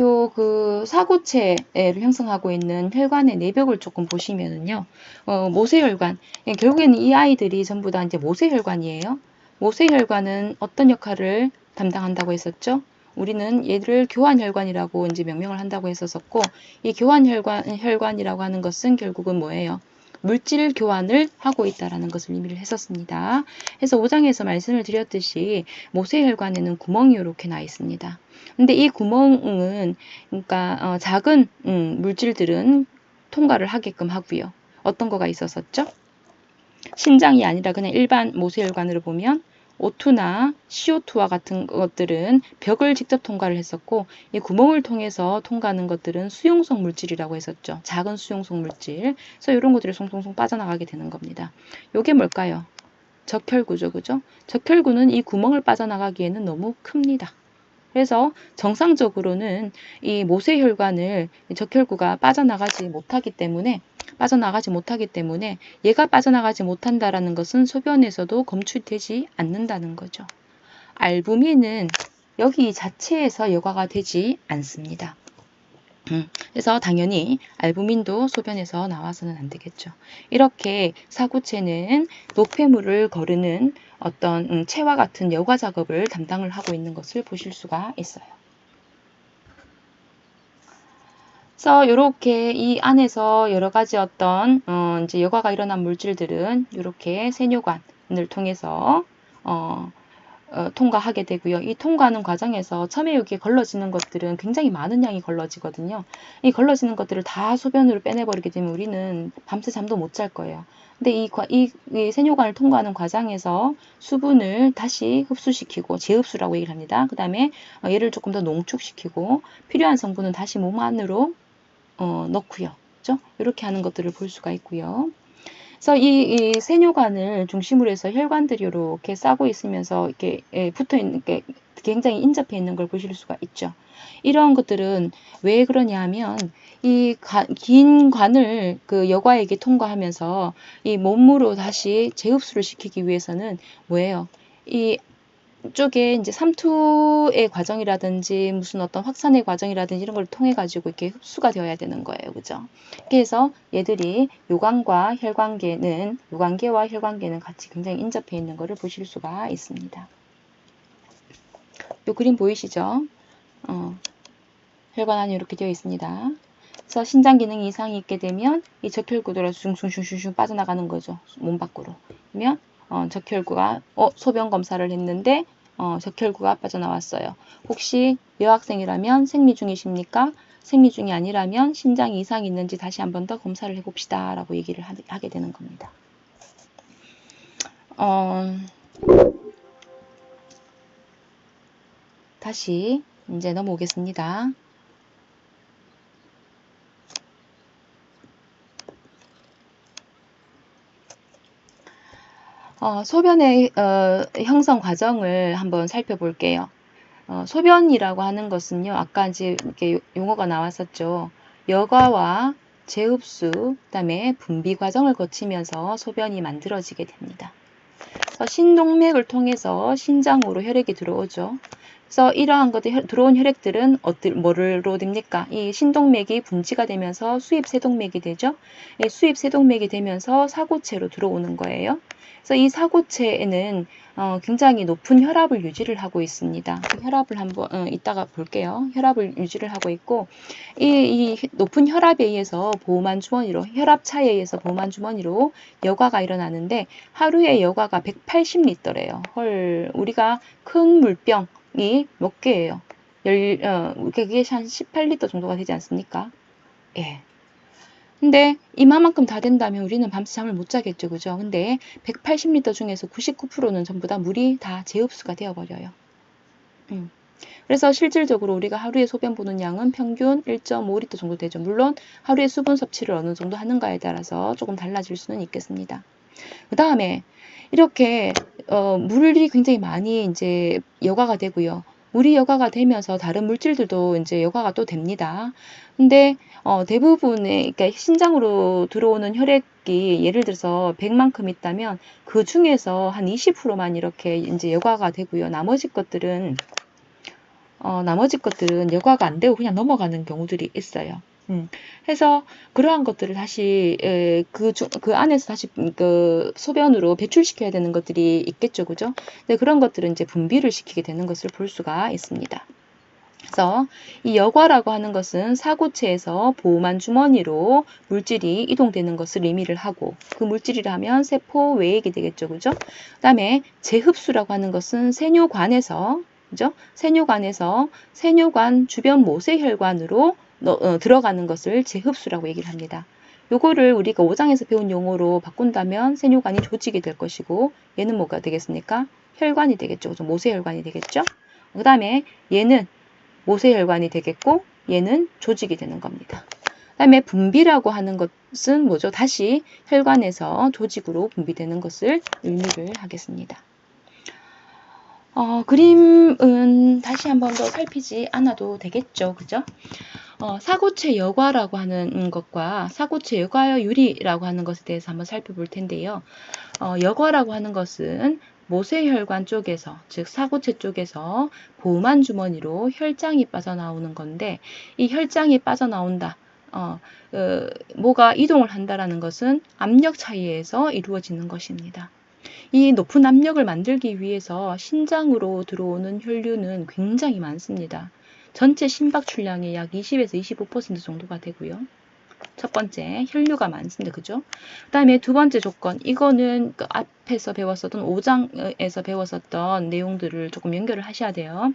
요 그 사고체를 형성하고 있는 혈관의 내벽을 조금 보시면은요, 모세혈관. 결국에는 이 아이들이 전부 다 이제 모세혈관이에요. 모세혈관은 어떤 역할을 담당한다고 했었죠? 우리는 얘를 교환혈관이라고 이제 명명을 한다고 했었고, 이 교환혈관이라고 하는 것은 결국은 뭐예요? 물질 교환을 하고 있다라는 것을 의미를 했었습니다. 그래서 5장에서 말씀을 드렸듯이 모세혈관에는 구멍이 이렇게 나 있습니다. 근데 이 구멍은 그러니까 작은 물질들은 통과를 하게끔 하고요. 어떤 거가 있었었죠? 신장이 아니라 그냥 일반 모세혈관으로 보면 O2나 CO2와 같은 것들은 벽을 직접 통과를 했었고, 이 구멍을 통해서 통과하는 것들은 수용성 물질이라고 했었죠. 작은 수용성 물질. 그래서 이런 것들이 송송송 빠져나가게 되는 겁니다. 이게 뭘까요? 적혈구죠. 그죠? 적혈구는 이 구멍을 빠져나가기에는 너무 큽니다. 그래서 정상적으로는 이 모세혈관을 적혈구가 빠져나가지 못하기 때문에 얘가 빠져나가지 못한다라는 것은 소변에서도 검출되지 않는다는 거죠. 알부민은 여기 자체에서 여과가 되지 않습니다. 그래서 당연히 알부민도 소변에서 나와서는 안 되겠죠. 이렇게 사구체는 노폐물을 거르는 어떤 체와 같은 여과 작업을 담당을 하고 있는 것을 보실 수가 있어요. 그래서 이렇게 이 안에서 여러 가지 어떤 이제 여과가 일어난 물질들은 이렇게 세뇨관을 통해서 통과하게 되고요. 이 통과하는 과정에서 처음에 여기에 걸러지는 것들은 굉장히 많은 양이 걸러지거든요. 이 걸러지는 것들을 다 소변으로 빼내버리게 되면 우리는 밤새 잠도 못 잘 거예요. 근데 이 세뇨관을 통과하는 과정에서 수분을 다시 흡수시키고 재흡수라고 얘기를 합니다. 그 다음에 얘를 조금 더 농축시키고 필요한 성분은 다시 몸 안으로 넣고요. 그렇죠? 이렇게 하는 것들을 볼 수가 있고요. 그래서 이 세뇨관을 중심으로 해서 혈관들이 이렇게 싸고 있으면서 이렇게 붙어 있는 게 굉장히 인접해 있는 걸 보실 수가 있죠. 이러한 것들은 왜 그러냐 하면 이 긴 관을 그 여과액이 통과하면서 이 몸으로 다시 재흡수를 시키기 위해서는 뭐예요? 이 쪽에 이제 삼투의 과정이라든지 무슨 어떤 확산의 과정이라든지 이런 걸 통해 가지고 이렇게 흡수가 되어야 되는 거예요. 그죠? 그래서 얘들이 요관과 요관계와 혈관계는 같이 굉장히 인접해 있는 것을 보실 수가 있습니다. 요 그림 보이시죠? 혈관 안이 이렇게 되어 있습니다. 그래서 신장 기능이 이상이 있게 되면 이 적혈구들이 슝슝슝슝 빠져나가는 거죠. 몸 밖으로. 그러면 적혈구가 소변 검사를 했는데 적혈구가 빠져나왔어요. 혹시 여학생이라면 생리 중이십니까? 생리 중이 아니라면 신장이 이상이 있는지 다시 한 번 더 검사를 해봅시다 라고 얘기를 하게 되는 겁니다. 다시 이제 넘어오겠습니다. 소변의 형성 과정을 한번 살펴볼게요. 소변이라고 하는 것은요, 아까 이제 이렇게 용어가 나왔었죠. 여과와 재흡수, 그다음에 분비 과정을 거치면서 소변이 만들어지게 됩니다. 그래서 신동맥을 통해서 신장으로 혈액이 들어오죠. 그래서 이러한 것들 들어온 혈액들은 뭐로 됩니까? 이 신동맥이 분지가 되면서 수입세동맥이 되죠. 수입세동맥이 되면서 사고체로 들어오는 거예요. 그래서 이 사고체에는 굉장히 높은 혈압을 유지를 하고 있습니다. 혈압을 한번 이따가 볼게요. 혈압을 유지를 하고 있고 이 높은 혈압에 의해서 보호만 주머니로 혈압차에 의해서 보호만 주머니로 여과가 일어나는데 하루에 여과가 180리터래요. 헐, 우리가 큰 물병이 몇 개예요? 그게 한 18리터 정도가 되지 않습니까? 예. 근데 이만큼 다 된다면 우리는 밤새 잠을 못 자겠죠. 그죠? 근데 180리터 중에서 99%는 전부 다 물이 다 재흡수가 되어버려요. 그래서 실질적으로 우리가 하루에 소변 보는 양은 평균 1.5리터 정도 되죠. 물론 하루에 수분 섭취를 어느 정도 하는가에 따라서 조금 달라질 수는 있겠습니다. 그 다음에 이렇게 물이 굉장히 많이 이제 여과가 되고요. 물이 여과가 되면서 다른 물질들도 이제 여과가 또 됩니다. 근데 대부분의 그러니까 신장으로 들어오는 혈액이 예를 들어서 100만큼 있다면 그 중에서 한 20%만 이렇게 이제 여과가 되고요. 나머지 것들은 나머지 것들은 여과가 안 되고 그냥 넘어가는 경우들이 있어요. 해서 그러한 것들을 다시 그 안에서 다시 그 소변으로 배출시켜야 되는 것들이 있겠죠, 그죠? 근데 그런 것들은 이제 분비를 시키게 되는 것을 볼 수가 있습니다. 그래서 이 여과라고 하는 것은 사고체에서 보호만 주머니로 물질이 이동되는 것을 의미를 하고, 그 물질이라면 세포 외액이 되겠죠, 그죠? 그다음에 재흡수라고 하는 것은 세뇨관에서, 그죠? 세뇨관에서 세뇨관 주변 모세혈관으로 들어가는 것을 재흡수라고 얘기를 합니다. 요거를 우리가 5장에서 배운 용어로 바꾼다면 세뇨관이 조직이 될 것이고, 얘는 뭐가 되겠습니까? 혈관이 되겠죠, 그죠? 모세혈관이 되겠죠? 그 다음에 얘는 모세혈관이 되겠고, 얘는 조직이 되는 겁니다. 그 다음에 분비라고 하는 것은 뭐죠? 다시 혈관에서 조직으로 분비되는 것을 의미를 하겠습니다. 그림은 다시 한 번 더 살피지 않아도 되겠죠, 그죠? 사고체 여과라고 하는 것과 사고체 여과율이라고 하는 것에 대해서 한번 살펴볼 텐데요. 여과라고 하는 것은 모세혈관 쪽에서, 즉 사고체 쪽에서 보호만 주머니로 혈장이 빠져나오는 건데, 이 혈장이 빠져나온다. 뭐가 이동을 한다라는 것은 압력 차이에서 이루어지는 것입니다. 이 높은 압력을 만들기 위해서 신장으로 들어오는 혈류는 굉장히 많습니다. 전체 심박 출량의 약 20에서 25% 정도가 되고요. 첫 번째, 혈류가 많습니다. 그죠? 그 다음에 두 번째 조건, 이거는 그 앞에서 배웠었던 5장에서 배웠었던 내용들을 조금 연결을 하셔야 돼요.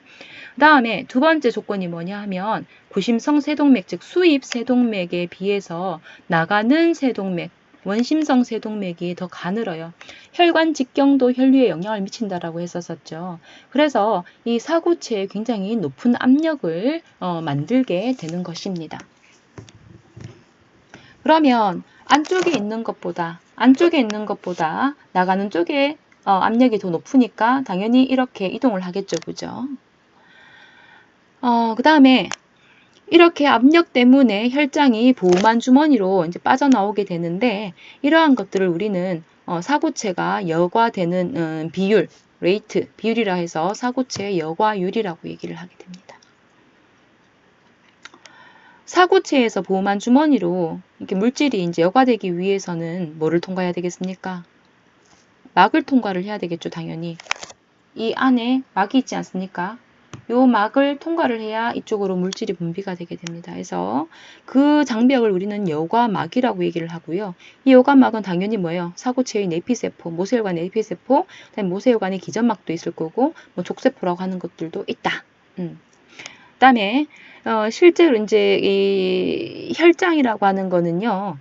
그 다음에 두 번째 조건이 뭐냐 하면 구심성 세동맥, 즉 수입 세동맥에 비해서 나가는 세동맥, 원심성 세동맥이 더 가늘어요. 혈관 직경도 혈류에 영향을 미친다라고 했었죠. 그래서 이 사고체에 굉장히 높은 압력을 만들게 되는 것입니다. 그러면 안쪽에 있는 것보다 나가는 쪽에 압력이 더 높으니까 당연히 이렇게 이동을 하겠죠, 그죠? 그 다음에 이렇게 압력 때문에 혈장이 보호만 주머니로 이제 빠져나오게 되는데, 이러한 것들을 우리는 사고체가 여과되는 비율, 레이트, 비율이라 해서 사고체의 여과율이라고 얘기를 하게 됩니다. 사고체에서 보호만 주머니로 이렇게 물질이 이제 여과되기 위해서는 뭐를 통과해야 되겠습니까? 막을 통과를 해야 되겠죠, 당연히. 이 안에 막이 있지 않습니까? 요 막을 통과를 해야 이쪽으로 물질이 분비가 되게 됩니다. 그래서 그 장벽을 우리는 여과막이라고 얘기를 하고요. 이 여과막은 당연히 뭐예요? 사고체의 내피세포, 모세혈관의 내피세포, 그다음에 모세혈관의 기점막도 있을 거고, 뭐 족세포라고 하는 것들도 있다. 그다음에 실제로 이제 이 혈장이라고 하는 거는요.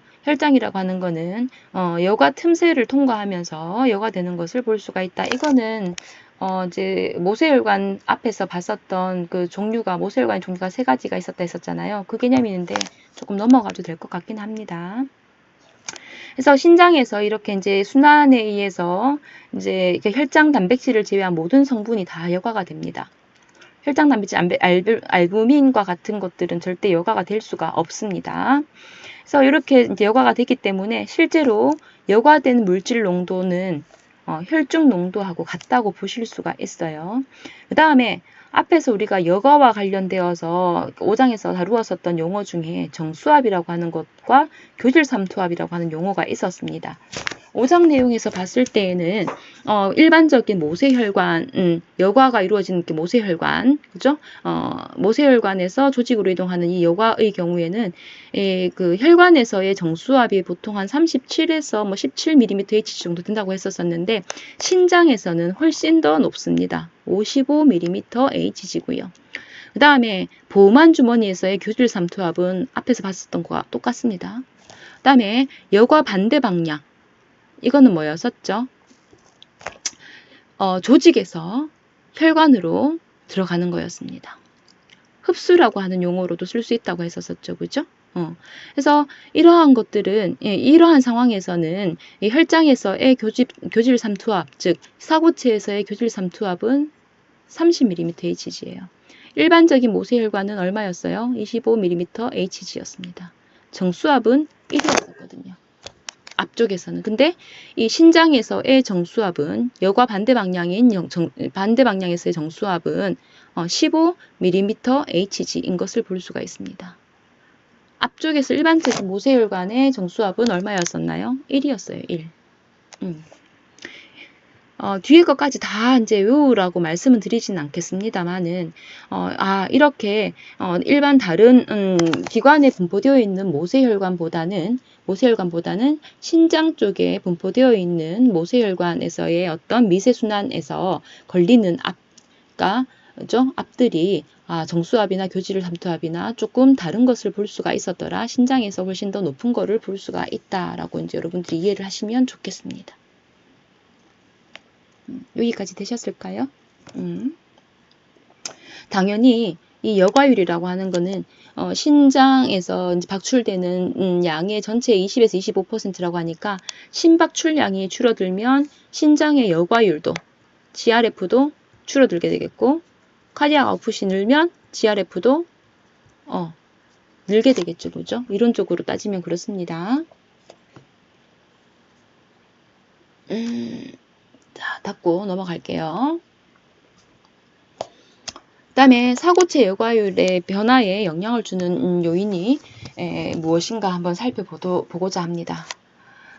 여과 틈새를 통과하면서 여과되는 것을 볼 수가 있다. 이거는 이제 모세혈관 앞에서 봤었던 그 모세혈관 종류가 3가지가 했었잖아요. 그 개념이 있는데 조금 넘어가도 될 것 같긴 합니다. 그래서 신장에서 이렇게 이제 순환에 의해서 이제 혈장 단백질을 제외한 모든 성분이 다 여과가 됩니다. 혈장 단백질, 알부민과 같은 것들은 절대 여과가 될 수가 없습니다. 그래서 이렇게 이제 여과가 되기 때문에 실제로 여과된 물질 농도는 혈중 농도하고 같다고 보실 수가 있어요. 그 다음에 앞에서 우리가 여과와 관련되어서 5장에서 다루었었던 용어 중에 정수압이라고 하는 것과 교질삼투압이라고 하는 용어가 있었습니다. 5장 내용에서 봤을 때에는 일반적인 모세혈관, 여과가 이루어지는 게 모세혈관, 그죠? 모세혈관에서 조직으로 이동하는 이 여과의 경우에는 그 혈관에서의 정수압이 보통 한 37에서 뭐 17mmH 정도 된다고 했었는데, 신장에서는 훨씬 더 높습니다. 55mmHg고요. 그 다음에 보호만 주머니에서의 교질삼투압은 앞에서 봤었던 거와 똑같습니다. 그 다음에 여과 반대 방향, 이거는 뭐였었죠? 조직에서 혈관으로 들어가는 거였습니다. 흡수라고 하는 용어로도 쓸 수 있다고 했었죠, 그죠? 그래서 이러한 것들은, 이러한 상황에서는 이 혈장에서의 교질삼투압, 즉 사고체에서의 교질삼투압은 30mmHg예요. 일반적인 모세혈관은 얼마였어요? 25mmHg였습니다. 정수압은 1이었거든요. 앞쪽에서는. 근데 이 신장에서의 정수압은 여과 반대 방향인 반대 방향에서의 정수압은 15mm Hg인 것을 볼 수가 있습니다. 앞쪽에서 일반적인 모세혈관의 정수압은 얼마였었나요? 1이었어요. 1. 뒤에 것까지 다 이제 외우라고 말씀은 드리진 않겠습니다만은, 이렇게, 일반 다른, 기관에 분포되어 있는 모세혈관보다는 신장 쪽에 분포되어 있는 모세혈관에서의 어떤 미세순환에서 걸리는 그죠? 앞들이, 정수압이나 교지를 삼투압이나 조금 다른 것을 볼 수가 있었더라. 신장에서 훨씬 더 높은 거를 볼 수가 있다라고 이제 여러분들이 이해를 하시면 좋겠습니다. 여기까지 되셨을까요? 당연히 이 여과율이라고 하는 거는 신장에서 이제 박출되는 양의 전체의 20에서 25%라고 하니까 심박출량이 줄어들면 신장의 여과율도 GRF도 줄어들게 되겠고, 카디악 아웃풋이 늘면 GRF도 늘게 되겠죠. 그죠? 이론적으로 따지면 그렇습니다. 자, 닫고 넘어갈게요. 그 다음에 사고체 여과율의 변화에 영향을 주는 요인이 무엇인가 한번 살펴보고자 합니다.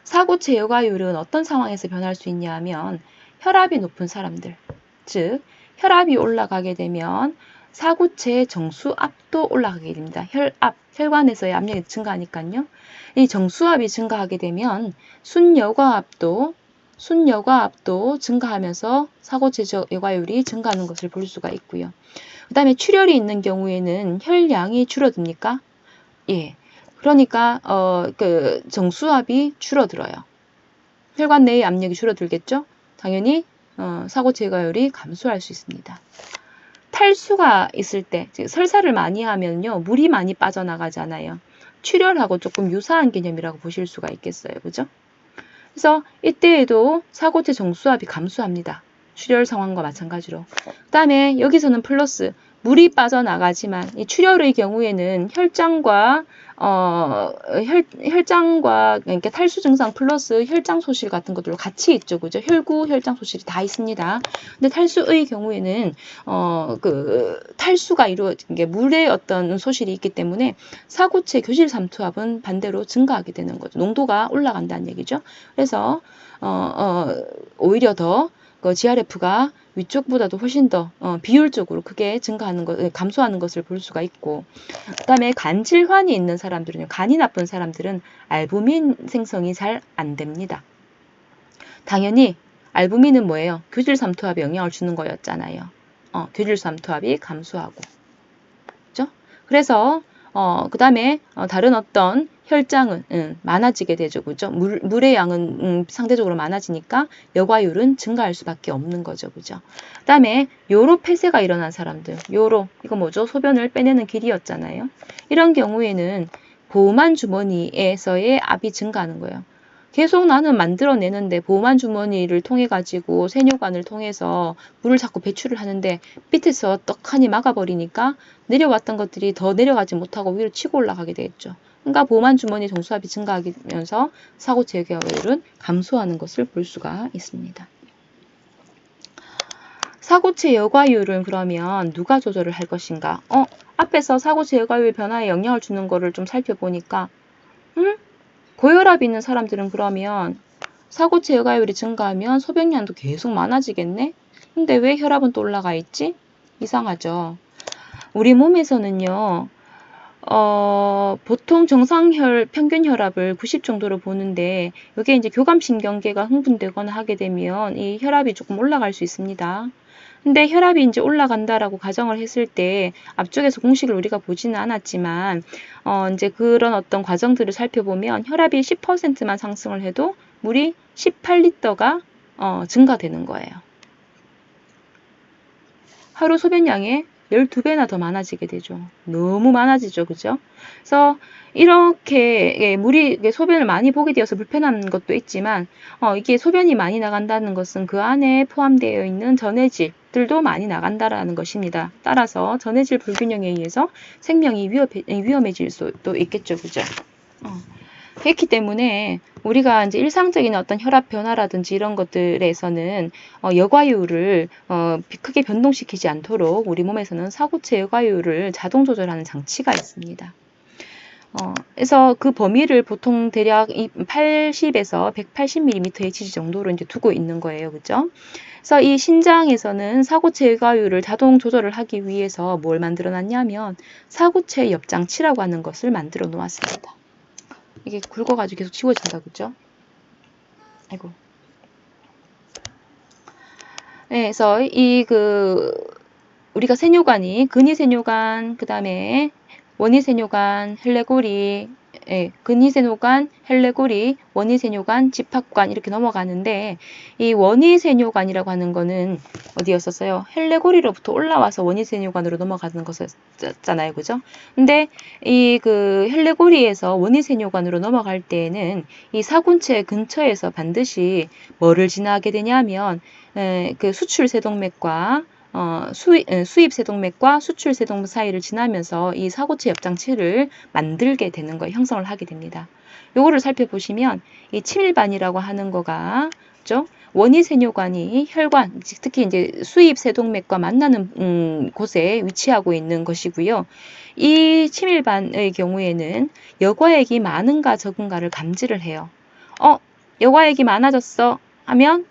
사고체 여과율은 어떤 상황에서 변할 수 있냐 하면 혈압이 높은 사람들, 즉 혈압이 올라가게 되면 사고체 정수압도 올라가게 됩니다. 혈관에서의 압력이 증가하니까요. 이 정수압이 증가하게 되면 순여과압도 증가하면서 사고체 여과율이 증가하는 것을 볼 수가 있고요. 그 다음에 출혈이 있는 경우에는 혈량이 줄어듭니까? 예. 그러니까 그 정수압이 줄어들어요. 혈관 내의 압력이 줄어들겠죠? 당연히 사고체 여과율이 감소할 수 있습니다. 탈수가 있을 때, 즉 설사를 많이 하면요, 물이 많이 빠져나가잖아요. 출혈하고 조금 유사한 개념이라고 보실 수가 있겠어요. 그죠? 그래서 이때에도 사고체 정수압이 감소합니다. 출혈 상황과 마찬가지로. 그 다음에 여기서는 플러스, 물이 빠져나가지만 이 출혈의 경우에는 혈장과 그러니까 탈수 증상 플러스 혈장 소실 같은 것들로 같이 있죠. 그죠? 혈구, 혈장 소실이 다 있습니다. 근데 탈수의 경우에는 그 탈수가 이루어진 게 물의 어떤 소실이 있기 때문에 사고체 교질 삼투압은 반대로 증가하게 되는 거죠. 농도가 올라간다는 얘기죠. 그래서 오히려 더 그 GRF가 위쪽보다도 훨씬 더 비율적으로 크게 감소하는 것을 볼 수가 있고, 그 다음에 간 질환이 있는 사람들은요, 간이 나쁜 사람들은 알부민 생성이 잘 안 됩니다. 당연히 알부민은 뭐예요? 교질 삼투압에 영향을 주는 거였잖아요. 교질 삼투압이 감소하고, 그죠? 그래서 그 다음에 다른 어떤 혈장은 많아지게 되죠. 그죠? 물의 양은 상대적으로 많아지니까 여과율은 증가할 수밖에 없는 거죠. 그죠? 그 다음에 요로 폐쇄가 일어난 사람들, 요로, 이거 뭐죠? 소변을 빼내는 길이었잖아요. 이런 경우에는 보호만 주머니에서의 압이 증가하는 거예요. 계속 나는 만들어내는데 보호만 주머니를 통해 가지고 세뇨관을 통해서 물을 자꾸 배출을 하는데 밑에서 떡하니 막아버리니까 내려왔던 것들이 더 내려가지 못하고 위로 치고 올라가게 되겠죠. 그러니까 보호만 주머니 정수압이 증가하면서 사고체 여과율은 감소하는 것을 볼 수가 있습니다. 사고체 여과율은 그러면 누가 조절을 할 것인가? 앞에서 사고체 여과율 변화에 영향을 주는 거를 좀 살펴보니까 고혈압이 있는 사람들은 그러면 사고체 여과율이 증가하면 소변량도 계속 많아지겠네? 근데 왜 혈압은 또 올라가 있지? 이상하죠. 우리 몸에서는요, 보통 평균 혈압을 90 정도로 보는데, 여기에 이제 교감신경계가 흥분되거나 하게 되면 이 혈압이 조금 올라갈 수 있습니다. 근데 혈압이 이제 올라간다라고 가정을 했을 때 앞쪽에서 공식을 우리가 보지는 않았지만 이제 그런 어떤 과정들을 살펴보면 혈압이 10%만 상승을 해도 물이 18리터가 증가되는 거예요. 하루 소변량의 12배나 더 많아지게 되죠. 너무 많아지죠. 그죠? 그래서 이렇게 소변을 많이 보게 되어서 불편한 것도 있지만 이게 소변이 많이 나간다는 것은 그 안에 포함되어 있는 전해질들도 많이 나간다라는 것입니다. 따라서 전해질 불균형에 의해서 생명이 위험해질 수도 있겠죠. 그죠? 했기 때문에 우리가 이제 일상적인 어떤 혈압 변화라든지 이런 것들에서는 여과율을 크게 변동시키지 않도록 우리 몸에서는 사고체 여과율을 자동 조절하는 장치가 있습니다. 그래서 그 범위를 보통 대략 80에서 180mm HG 정도로 이제 두고 있는 거예요. 그죠? 그래서 이 신장에서는 사고체 여과율을 자동 조절을 하기 위해서 뭘 만들어 놨냐면 사고체 옆장치라고 하는 것을 만들어 놓았습니다. 이게 굵어가지고 계속 지워진다. 그죠? 아이고. 네, 그래서 우리가 세뇨관이 근위세뇨관, 그 다음에 원위세뇨관, 헬레고리, 근위세뇨관, 헬레고리, 원위세뇨관, 집합관 이렇게 넘어가는데 이 원위세뇨관이라고 하는 거는 어디였었어요? 헬레고리로부터 올라와서 원위세뇨관으로 넘어가는 것이었잖아요. 그죠? 근데 이 헬레고리에서 원위세뇨관으로 넘어갈 때에는 이 사군체 근처에서 반드시 뭐를 지나게 되냐면 수출세동맥과 수입세동맥과 수출세동맥 사이를 지나면서 이 사고체 옆장치를 만들게 되는 거예요. 형성을 하게 됩니다. 요거를 살펴보시면 이 치밀반이라고 하는 거가 그죠? 원위세뇨관이 혈관, 특히 이제 수입세동맥과 만나는 곳에 위치하고 있는 것이고요. 이 치밀반의 경우에는 여과액이 많은가 적은가를 감지를 해요. 여과액이 많아졌어 하면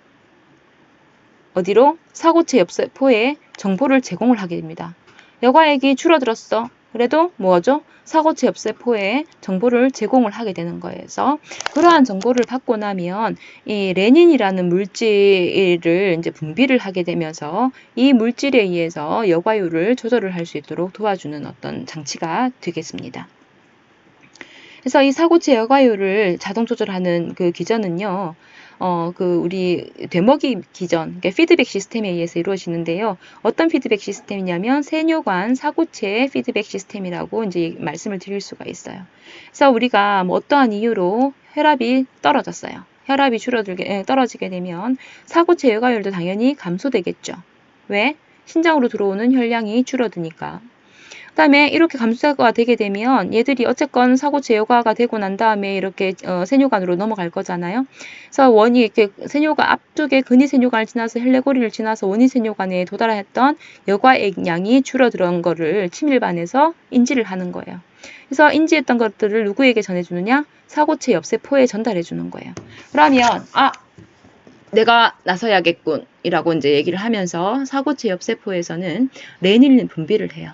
어디로? 사고체 옆세포에 정보를 제공을 하게 됩니다. 여과액이 줄어들었어. 그래도 뭐죠? 사고체 옆세포에 정보를 제공을 하게 되는 거예요. 그래서 그러한 정보를 받고 나면 이 레닌이라는 물질을 이제 분비를 하게 되면서 이 물질에 의해서 여과율을 조절을 할 수 있도록 도와주는 어떤 장치가 되겠습니다. 그래서 이 사고체 여과율을 자동 조절하는 그 기전은요. 우리 되먹이 기전, 그러니까 피드백 시스템에 의해서 이루어지는데요. 어떤 피드백 시스템이냐면 세뇨관 사고체 피드백 시스템이라고 이제 말씀을 드릴 수가 있어요. 그래서 우리가 뭐 어떠한 이유로 혈압이 떨어졌어요. 혈압이 떨어지게 되면 사고체 여과율도 당연히 감소되겠죠. 왜? 신장으로 들어오는 혈량이 줄어드니까. 그 다음에 이렇게 감소가 되게 되면 얘들이 어쨌건 사고체 여과가 되고 난 다음에 이렇게 세뇨관으로 넘어갈 거잖아요. 그래서 이렇게 세뇨관 앞쪽에 근위세뇨관을 지나서 헬레고리를 지나서 원위세뇨관에 도달했던 여과액 양이 줄어든 거를 치밀반에서 인지를 하는 거예요. 그래서 인지했던 것들을 누구에게 전해주느냐? 사고체 옆세포에 전달해 주는 거예요. 그러면 내가 나서야겠군 이라고 이제 얘기를 하면서 사고체 옆세포에서는 레닌을 분비를 해요.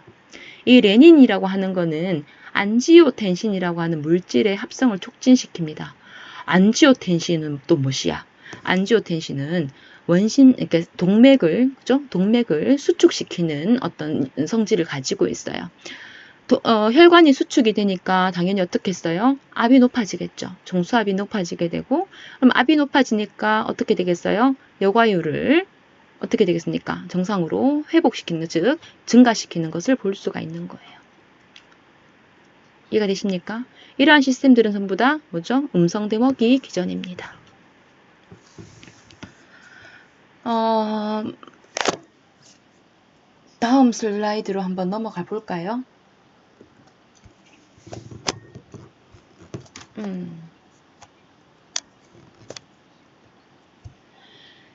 이 레닌이라고 하는 거는 안지오텐신이라고 하는 물질의 합성을 촉진시킵니다. 안지오텐신은 또 무엇이야? 안지오텐신은 그러니까 동맥을 수축시키는 어떤 성질을 가지고 있어요. 혈관이 수축이 되니까 당연히 어떻게 했어요? 압이 높아지겠죠. 정수압이 높아지게 되고, 그럼 압이 높아지니까 어떻게 되겠어요? 여과율을 어떻게 되겠습니까? 정상으로 회복시키는, 즉 증가시키는 것을 볼 수가 있는 거예요. 이해가 되십니까? 이러한 시스템들은 전부 다 뭐죠? 음성 대먹이 기전입니다. 다음 슬라이드로 한번 넘어가 볼까요?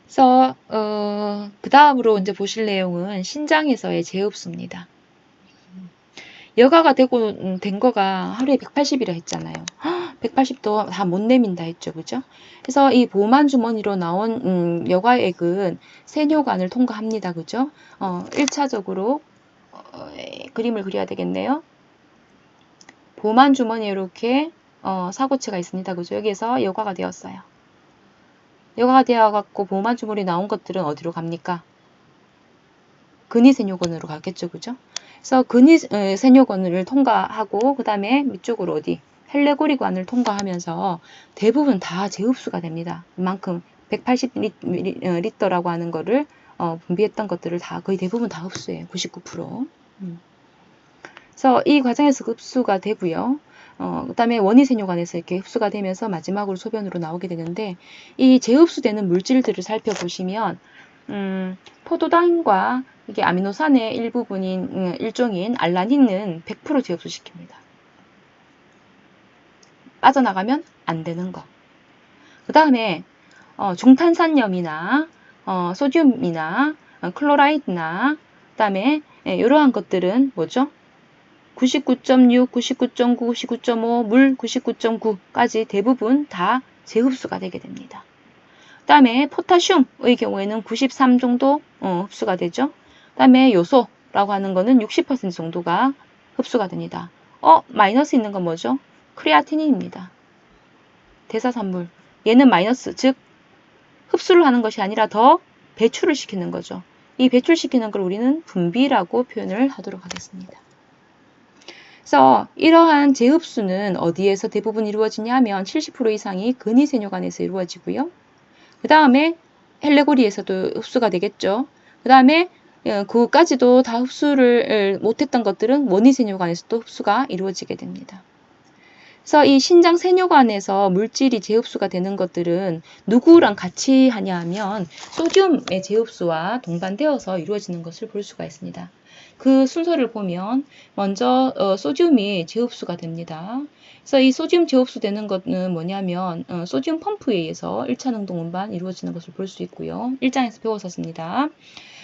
그래서 그 다음으로 이제 보실 내용은 신장에서의 제흡수입니다. 여가가 되고 된 거가 하루에 180이라 했잖아요. 180도 다 못 내민다 했죠. 그죠? 그래서 이 보만 주머니로 나온 여과액은 세뇨관을 통과합니다. 그죠? 1차적으로 그림을 그려야 되겠네요. 보만 주머니에 이렇게 사고체가 있습니다. 그죠? 여기에서 여과가 되었어요. 여과가 되어갖고 보만 주머니 나온 것들은 어디로 갑니까? 근위세뇨관으로 가겠죠. 그죠? 그래서 근위세뇨관을 통과하고 그 다음에 위쪽으로 어디? 헬레고리관을 통과하면서 대부분 다 재흡수가 됩니다. 그만큼 180리터라고 하는 거를 분비했던 것들을 다 거의 대부분 다 흡수해요. 99%. 그래서 이 과정에서 흡수가 되고요. 그 다음에 원위세뇨관에서 이렇게 흡수가 되면서 마지막으로 소변으로 나오게 되는데 이 재흡수되는 물질들을 살펴보시면 포도당과 이게 아미노산의 일종인 알라닌은 100% 재흡수시킵니다. 빠져나가면 안 되는 거. 그 다음에 중탄산염이나 소듐이나 클로라이드나 그다음에 이러한 것들은 뭐죠? 99.6, 99.9, 99.5, 물 99.9까지 대부분 다 재흡수가 되게 됩니다. 그 다음에 포타슘의 경우에는 93 정도 흡수가 되죠. 그 다음에 요소라고 하는 거는 60% 정도가 흡수가 됩니다. 마이너스 있는 건 뭐죠? 크레아틴인입니다. 대사산물. 얘는 마이너스, 즉 흡수를 하는 것이 아니라 더 배출을 시키는 거죠. 이 배출시키는 걸 우리는 분비라고 표현을 하도록 하겠습니다. 그래서 이러한 재흡수는 어디에서 대부분 이루어지냐 하면 70% 이상이 근위세뇨관에서 이루어지고요. 그 다음에 헬레고리에서도 흡수가 되겠죠. 그 다음에 그까지도 다 흡수를 못했던 것들은 원위세뇨관에서도 흡수가 이루어지게 됩니다. 그래서 이 신장 세뇨관에서 물질이 재흡수가 되는 것들은 누구랑 같이 하냐 하면 소듐의 재흡수와 동반되어서 이루어지는 것을 볼 수가 있습니다. 그 순서를 보면 먼저 소듐이 재흡수가 됩니다. 그래서 이 소듐 재흡수되는 것은 뭐냐면 소듐 펌프에 의해서 1차 능동 운반 이루어지는 것을 볼 수 있고요. 1장에서 배웠었습니다.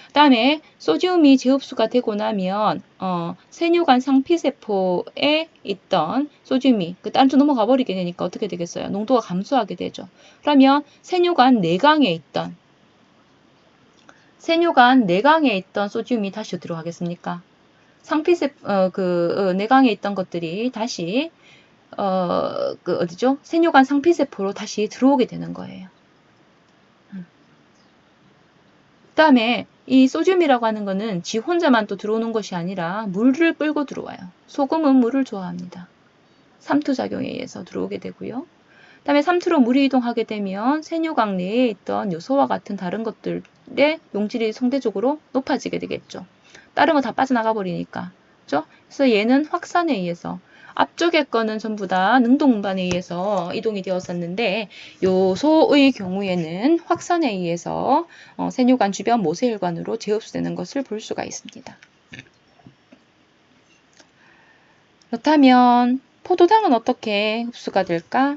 그 다음에 소듐이 재흡수가 되고 나면 세뇨관 상피세포에 있던 소듐이 다른 쪽 넘어가 버리게 되니까 어떻게 되겠어요? 농도가 감소하게 되죠. 그러면 세뇨관 내강에 있던 소듐이 다시 어디로 가겠습니까? 내강에 있던 것들이 다시 어디죠? 세뇨관 상피세포로 다시 들어오게 되는 거예요. 그 다음에 이 소듐이라고 하는 거는 지 혼자만 또 들어오는 것이 아니라 물을 끌고 들어와요. 소금은 물을 좋아합니다. 삼투작용에 의해서 들어오게 되고요. 그 다음에 삼투로 물이 이동하게 되면 세뇨관 내에 있던 요소와 같은 다른 것들의 용질이 상대적으로 높아지게 되겠죠. 다른 거 다 빠져나가 버리니까. 그죠? 그래서 얘는 확산에 의해서 앞쪽의 거는 전부 다 능동운반에 의해서 이동이 되었었는데 요소의 경우에는 확산에 의해서 세뇨관 주변 모세혈관으로 재흡수되는 것을 볼 수가 있습니다. 그렇다면 포도당은 어떻게 흡수가 될까?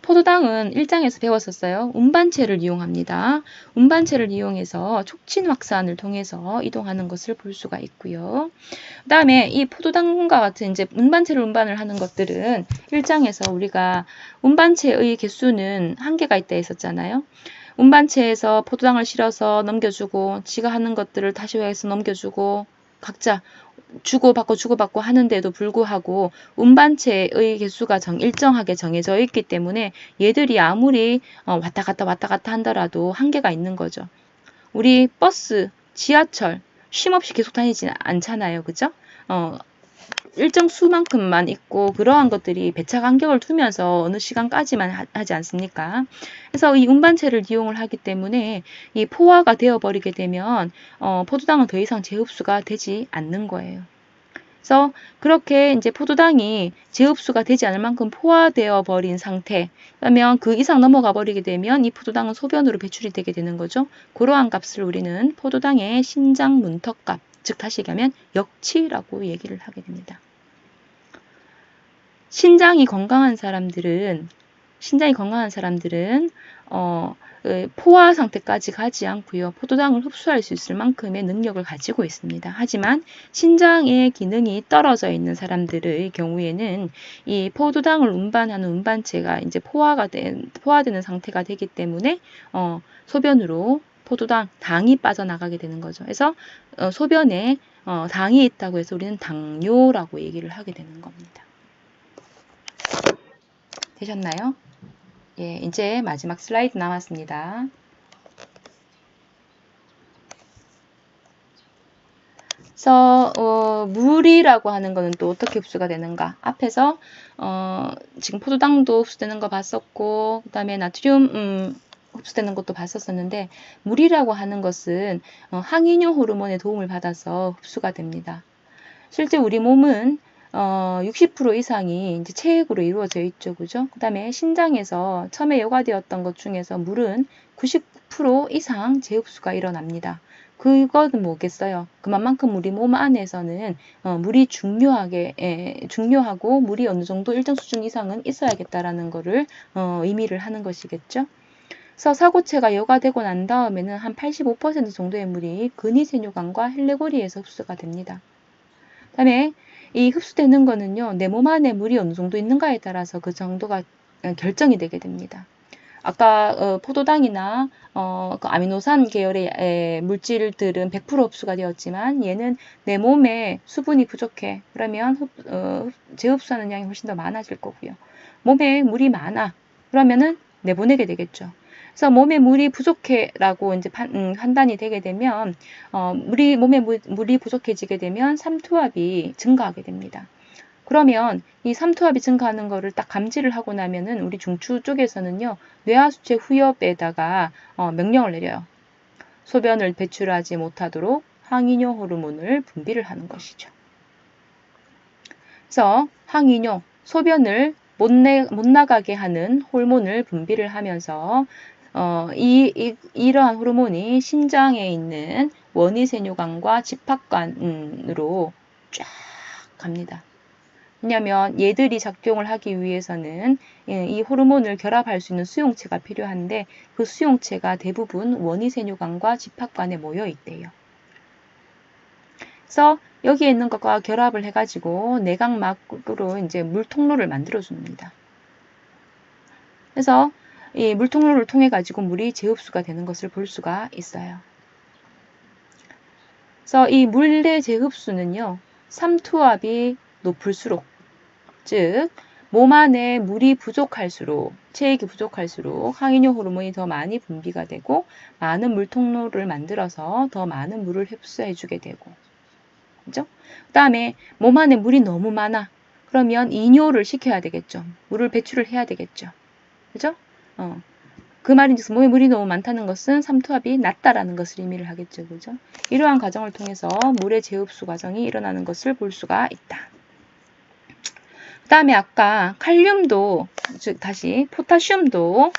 포도당은 1장에서 배웠었어요. 운반체를 이용합니다. 운반체를 이용해서 촉진 확산을 통해서 이동하는 것을 볼 수가 있고요. 그 다음에 이 포도당과 같은 이제 운반체를 운반을 하는 것들은 1장에서 우리가 운반체의 개수는 한계가 있다 했었잖아요. 운반체에서 포도당을 실어서 넘겨주고 지가 하는 것들을 다시 해서 넘겨주고 각자 주고받고 하는데도 불구하고 운반체의 개수가 일정하게 정해져 있기 때문에 얘들이 아무리 왔다 갔다 하더라도 한계가 있는 거죠. 우리 버스, 지하철 쉼없이 계속 다니지 않잖아요. 그죠? 일정 수만큼만 있고 그러한 것들이 배차 간격을 두면서 어느 시간까지만 하지 않습니까? 그래서 이 운반체를 이용을 하기 때문에 이 포화가 되어버리게 되면 포도당은 더 이상 재흡수가 되지 않는 거예요. 그래서 그렇게 이제 포도당이 재흡수가 되지 않을 만큼 포화되어 버린 상태, 그러면 그 이상 넘어가 버리게 되면 이 포도당은 소변으로 배출이 되게 되는 거죠. 그러한 값을 우리는 포도당의 신장 문턱값, 즉 다시 얘기하면 역치라고 얘기를 하게 됩니다. 신장이 건강한 사람들은 포화 상태까지 가지 않고요. 포도당을 흡수할 수 있을 만큼의 능력을 가지고 있습니다. 하지만 신장의 기능이 떨어져 있는 사람들의 경우에는 이 포도당을 운반하는 운반체가 이제 포화되는 상태가 되기 때문에 소변으로 당이 빠져나가게 되는 거죠. 그래서 소변에 당이 있다고 해서 우리는 당뇨라고 얘기를 하게 되는 겁니다. 되셨나요? 예, 이제 마지막 슬라이드 남았습니다. 그래서 물이라고 하는 거는 또 어떻게 흡수가 되는가? 앞에서 지금 포도당도 흡수되는 거 봤었고, 그 다음에 나트륨 흡수되는 것도 봤었었는데, 물이라고 하는 것은 항이뇨 호르몬의 도움을 받아서 흡수가 됩니다. 실제 우리 몸은 60% 이상이 이제 체액으로 이루어져 있죠. 그죠? 그 다음에 신장에서 처음에 요과되었던 것 중에서 물은 90% 이상 재흡수가 일어납니다. 그거는 뭐겠어요? 그만큼 우리 몸 안에서는 물이 중요하고 물이 어느 정도 일정 수준 이상은 있어야겠다라는 거를 의미를 하는 것이겠죠. 그래서 사고체가 여과되고 난 다음에는 한 85% 정도의 물이 근위세뇨관과 혈내고리에서 흡수가 됩니다. 그다음에 이 흡수되는 거는요, 내 몸 안에 물이 어느 정도 있는가에 따라서 그 정도가 결정이 되게 됩니다. 아까 포도당이나 그 아미노산 계열의 물질들은 100% 흡수가 되었지만 얘는 내 몸에 수분이 부족해. 그러면 재흡수하는 양이 훨씬 더 많아질 거고요. 몸에 물이 많아. 그러면은 내보내게 되겠죠. 그래서 몸에 물이 부족해라고 이제 판단이 되게 되면 몸에 물이 부족해지게 되면 삼투압이 증가하게 됩니다. 그러면 이 삼투압이 증가하는 거를 딱 감지를 하고 나면은 우리 중추 쪽에서는요, 뇌하수체 후엽에다가 명령을 내려요. 소변을 배출하지 못하도록 항이뇨 호르몬을 분비를 하는 것이죠. 그래서 항이뇨, 소변을 못 나가게 하는 호르몬을 분비를 하면서 이러한 호르몬이 신장에 있는 원위세뇨관과 집합관으로 쫙 갑니다. 왜냐하면 얘들이 작용을 하기 위해서는 이 호르몬을 결합할 수 있는 수용체가 필요한데 그 수용체가 대부분 원위세뇨관과 집합관에 모여 있대요. 그래서 여기에 있는 것과 결합을 해가지고 내각막으로 이제 물통로를 만들어 줍니다. 그래서 이 물통로를 통해 가지고 물이 재흡수가 되는 것을 볼 수가 있어요. 그래서 이 물의 재흡수는요, 삼투압이 높을수록, 즉 몸 안에 물이 부족할수록, 체액이 부족할수록 항이뇨 호르몬이 더 많이 분비가 되고 많은 물통로를 만들어서 더 많은 물을 흡수해 주게 되고, 그죠? 그 다음에 몸 안에 물이 너무 많아. 그러면 이뇨를 시켜야 되겠죠. 물을 배출을 해야 되겠죠. 그죠? 그 말인즉슨 몸에 물이 너무 많다는 것은 삼투압이 낮다라는 것을 의미를 하겠죠. 그죠? 이러한 과정을 통해서 물의 재흡수 과정이 일어나는 것을 볼 수가 있다. 그 다음에 아까 칼륨도, 즉 다시 포타슘도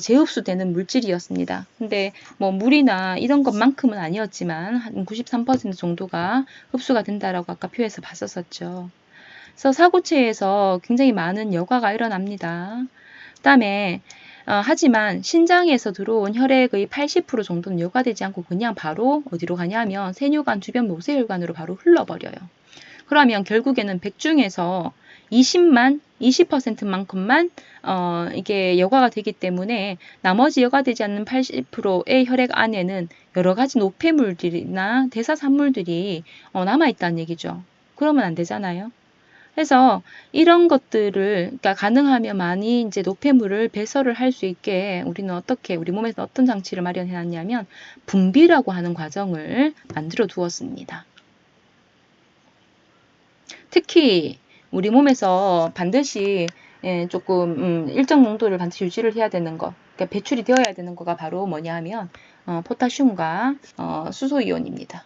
재흡수되는 물질이었습니다. 근데 뭐 물이나 이런 것만큼은 아니었지만 한 93% 정도가 흡수가 된다라고 아까 표에서 봤었죠. 그래서 사고체에서 굉장히 많은 여과가 일어납니다. 그 다음에 하지만 신장에서 들어온 혈액의 80% 정도는 여과되지 않고 그냥 바로 어디로 가냐면 세뇨관 주변 모세혈관으로 바로 흘러버려요. 그러면 결국에는 100 중에서 20%만큼만 이게 여과가 되기 때문에 나머지 여과되지 않는 80%의 혈액 안에는 여러 가지 노폐물들이나 대사산물들이 남아있다는 얘기죠. 그러면 안 되잖아요. 그래서 이런 것들을, 그러니까 가능하면 많이 이제 노폐물을 배설을 할 수 있게 우리는 우리 몸에서 어떤 장치를 마련해 놨냐면 분비라고 하는 과정을 만들어 두었습니다. 특히 우리 몸에서 반드시 조금 일정 농도를 반드시 유지를 해야 되는 거, 그러니까 배출이 되어야 되는 거가 바로 뭐냐 하면 포타슘과 수소이온입니다.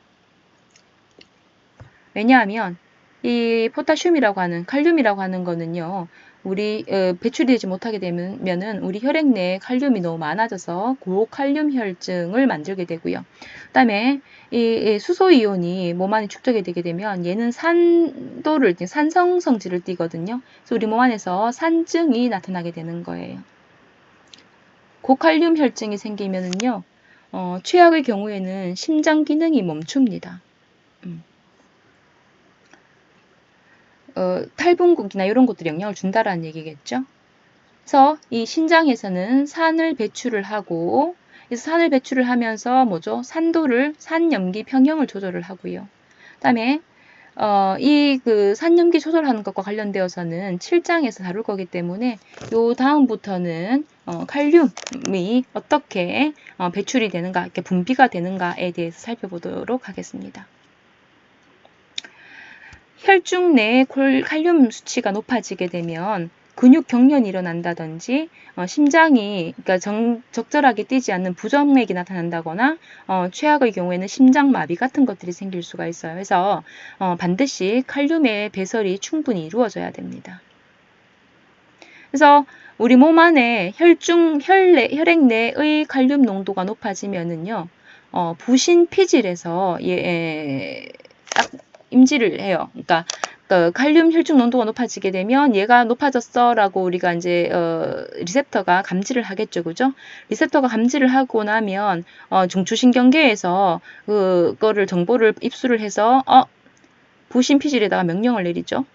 왜냐하면 이 포타슘이라고 하는, 칼륨이라고 하는 거는요, 우리 배출이 되지 못하게 되면은 우리 혈액 내에 칼륨이 너무 많아져서 고칼륨 혈증을 만들게 되고요. 그다음에 이 수소이온이 몸 안에 축적이 되게 되면 얘는 산성 성질을 띠거든요. 그래서 우리 몸 안에서 산증이 나타나게 되는 거예요. 고칼륨 혈증이 생기면은요, 최악의 경우에는 심장 기능이 멈춥니다. 탈분국이나 이런 것들이 영향을 준다라는 얘기겠죠. 그래서 이 신장에서는 산을 배출을 하고, 그래서 산을 배출을 하면서 뭐죠? 산염기 평형을 조절을 하고요. 그다음에 이 산염기 조절하는 것과 관련되어서는 7장에서 다룰 거기 때문에 요 다음부터는 칼륨이 어떻게 배출이 되는가, 이렇게 분비가 되는가에 대해서 살펴보도록 하겠습니다. 혈중 내에 칼륨 수치가 높아지게 되면 근육 경련이 일어난다든지 심장이, 그러니까 적절하게 뛰지 않는 부정맥이 나타난다거나 최악의 경우에는 심장마비 같은 것들이 생길 수가 있어요. 그래서 반드시 칼륨의 배설이 충분히 이루어져야 됩니다. 그래서 우리 몸 안에 혈액 내의 칼륨 농도가 높아지면은요, 부신 피질에서 딱 임지를 해요. 그러니까 그 칼륨 혈중 농도가 높아지게 되면 얘가 높아졌어라고 우리가 이제 리셉터가 감지를 하겠죠, 그죠? 리셉터가 감지를 하고 나면 중추신경계에서 그거를 정보를 입수를 해서 부신 피질에다가 명령을 내리죠.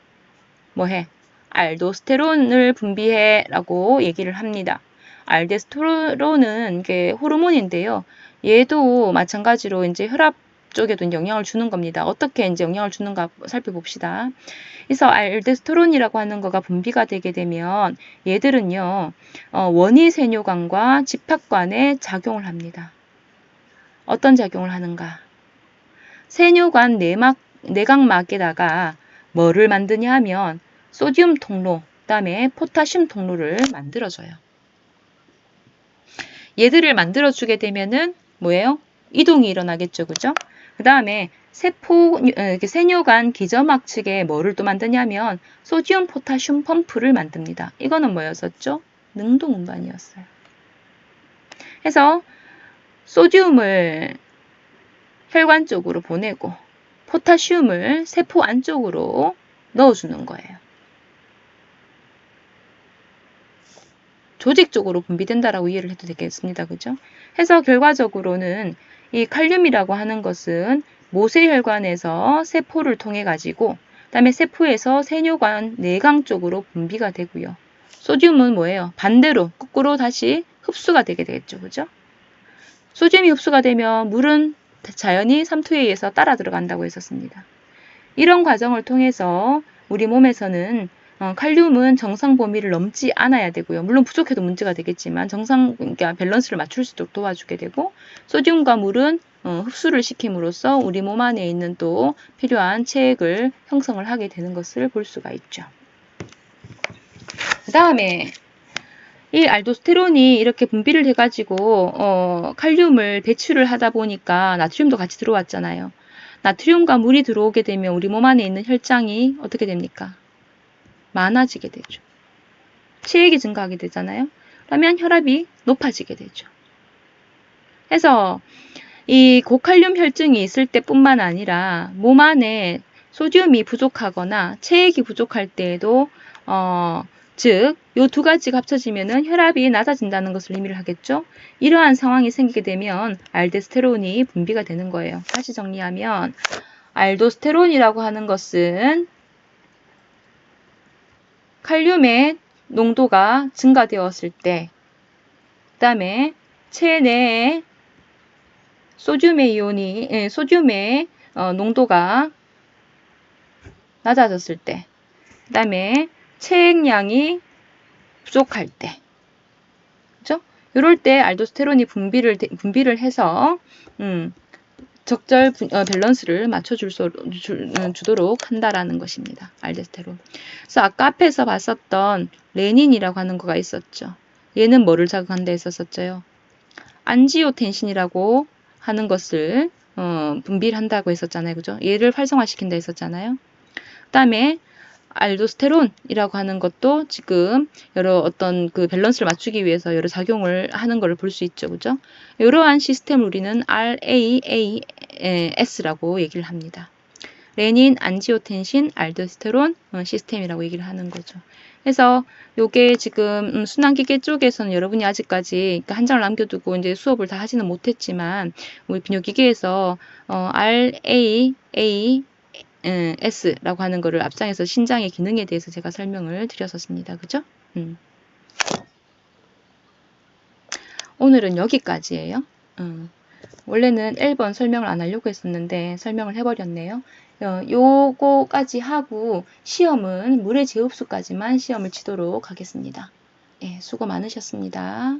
뭐해? 알도스테론을 분비해라고 얘기를 합니다. 알도스테론은 이게 호르몬인데요. 얘도 마찬가지로 이제 혈압 쪽에도 영향을 주는 겁니다. 어떻게 이제 영향을 주는가 살펴봅시다. 그래서 알도스테론이라고 하는 거가 분비가 되게 되면 얘들은요, 원위세뇨관과 집합관에 작용을 합니다. 어떤 작용을 하는가? 세뇨관 내각막에다가 뭐를 만드냐 하면 소디움 통로, 그 다음에 포타슘 통로를 만들어줘요. 얘들을 만들어주게 되면은 뭐예요? 이동이 일어나겠죠, 그죠? 그 다음에 세뇨관 기저막 측에 뭐를 또 만드냐면 소디움 포타슘 펌프를 만듭니다. 이거는 뭐였었죠? 능동 운반이었어요. 그래서 소디움을 혈관 쪽으로 보내고 포타슘을 세포 안쪽으로 넣어주는 거예요. 조직적으로 분비된다라고 이해를 해도 되겠습니다. 그죠? 해서 결과적으로는 이 칼륨이라고 하는 것은 모세혈관에서 세포를 통해 가지고 그다음에 세포에서 세뇨관 내강 쪽으로 분비가 되고요. 소듐은 뭐예요? 반대로 거꾸로 다시 흡수가 되게 되겠죠. 그죠? 소듐이 흡수가 되면 물은 자연히 삼투에 의해서 따라 들어간다고 했었습니다. 이런 과정을 통해서 우리 몸에서는 칼륨은 정상 범위를 넘지 않아야 되고요. 물론 부족해도 문제가 되겠지만 그러니까 밸런스를 맞출 수 있도록 도와주게 되고 소듐과 물은 흡수를 시킴으로써 우리 몸 안에 있는 또 필요한 체액을 형성을 하게 되는 것을 볼 수가 있죠. 그 다음에 이 알도스테론이 이렇게 분비를 해가지고 칼륨을 배출을 하다 보니까 나트륨도 같이 들어왔잖아요. 나트륨과 물이 들어오게 되면 우리 몸 안에 있는 혈장이 어떻게 됩니까? 많아지게 되죠. 체액이 증가하게 되잖아요. 그러면 혈압이 높아지게 되죠. 그래서 이 고칼륨 혈증이 있을 때뿐만 아니라 몸 안에 소듐이 부족하거나 체액이 부족할 때에도 즉, 이 두 가지가 합쳐지면은 혈압이 낮아진다는 것을 의미를 하겠죠. 이러한 상황이 생기게 되면 알도스테론이 분비가 되는 거예요. 다시 정리하면 알도스테론이라고 하는 것은 칼륨의 농도가 증가되었을 때, 그 다음에 체내에 소듐의 농도가 낮아졌을 때, 그 다음에 체액량이 부족할 때, 그죠? 이럴 때 알도스테론이 분비를 해서 적절 밸런스를 맞춰주도록 한다라는 것입니다. 알도스테론. 그래서 아까 앞에서 봤었던 레닌이라고 하는 거가 있었죠. 얘는 뭐를 자극한다 데 했었었죠? 안지오텐신이라고 하는 것을 분비를 한다고 했었잖아요. 그죠? 얘를 활성화시킨다 했었잖아요. 그 다음에 알도스테론이라고 하는 것도 지금 여러 어떤 그 밸런스를 맞추기 위해서 여러 작용을 하는 것을 볼 수 있죠. 그죠? 이러한 시스템을 우리는 RAAS라고 얘기를 합니다. 레닌, 안지오텐신, 알도스테론 시스템이라고 얘기를 하는 거죠. 그래서 요게 지금 순환기계 쪽에서는 여러분이 아직까지 한 장을 남겨두고 이제 수업을 다 하지는 못했지만 우리 비뇨기계에서 RAAS라고 하는 거를 앞장에서 신장의 기능에 대해서 제가 설명을 드렸었습니다. 그죠? 오늘은 여기까지예요. 원래는 1번 설명을 안 하려고 했었는데 설명을 해버렸네요. 요거까지 하고 시험은 물의 재흡수까지만 시험을 치도록 하겠습니다. 예, 수고 많으셨습니다.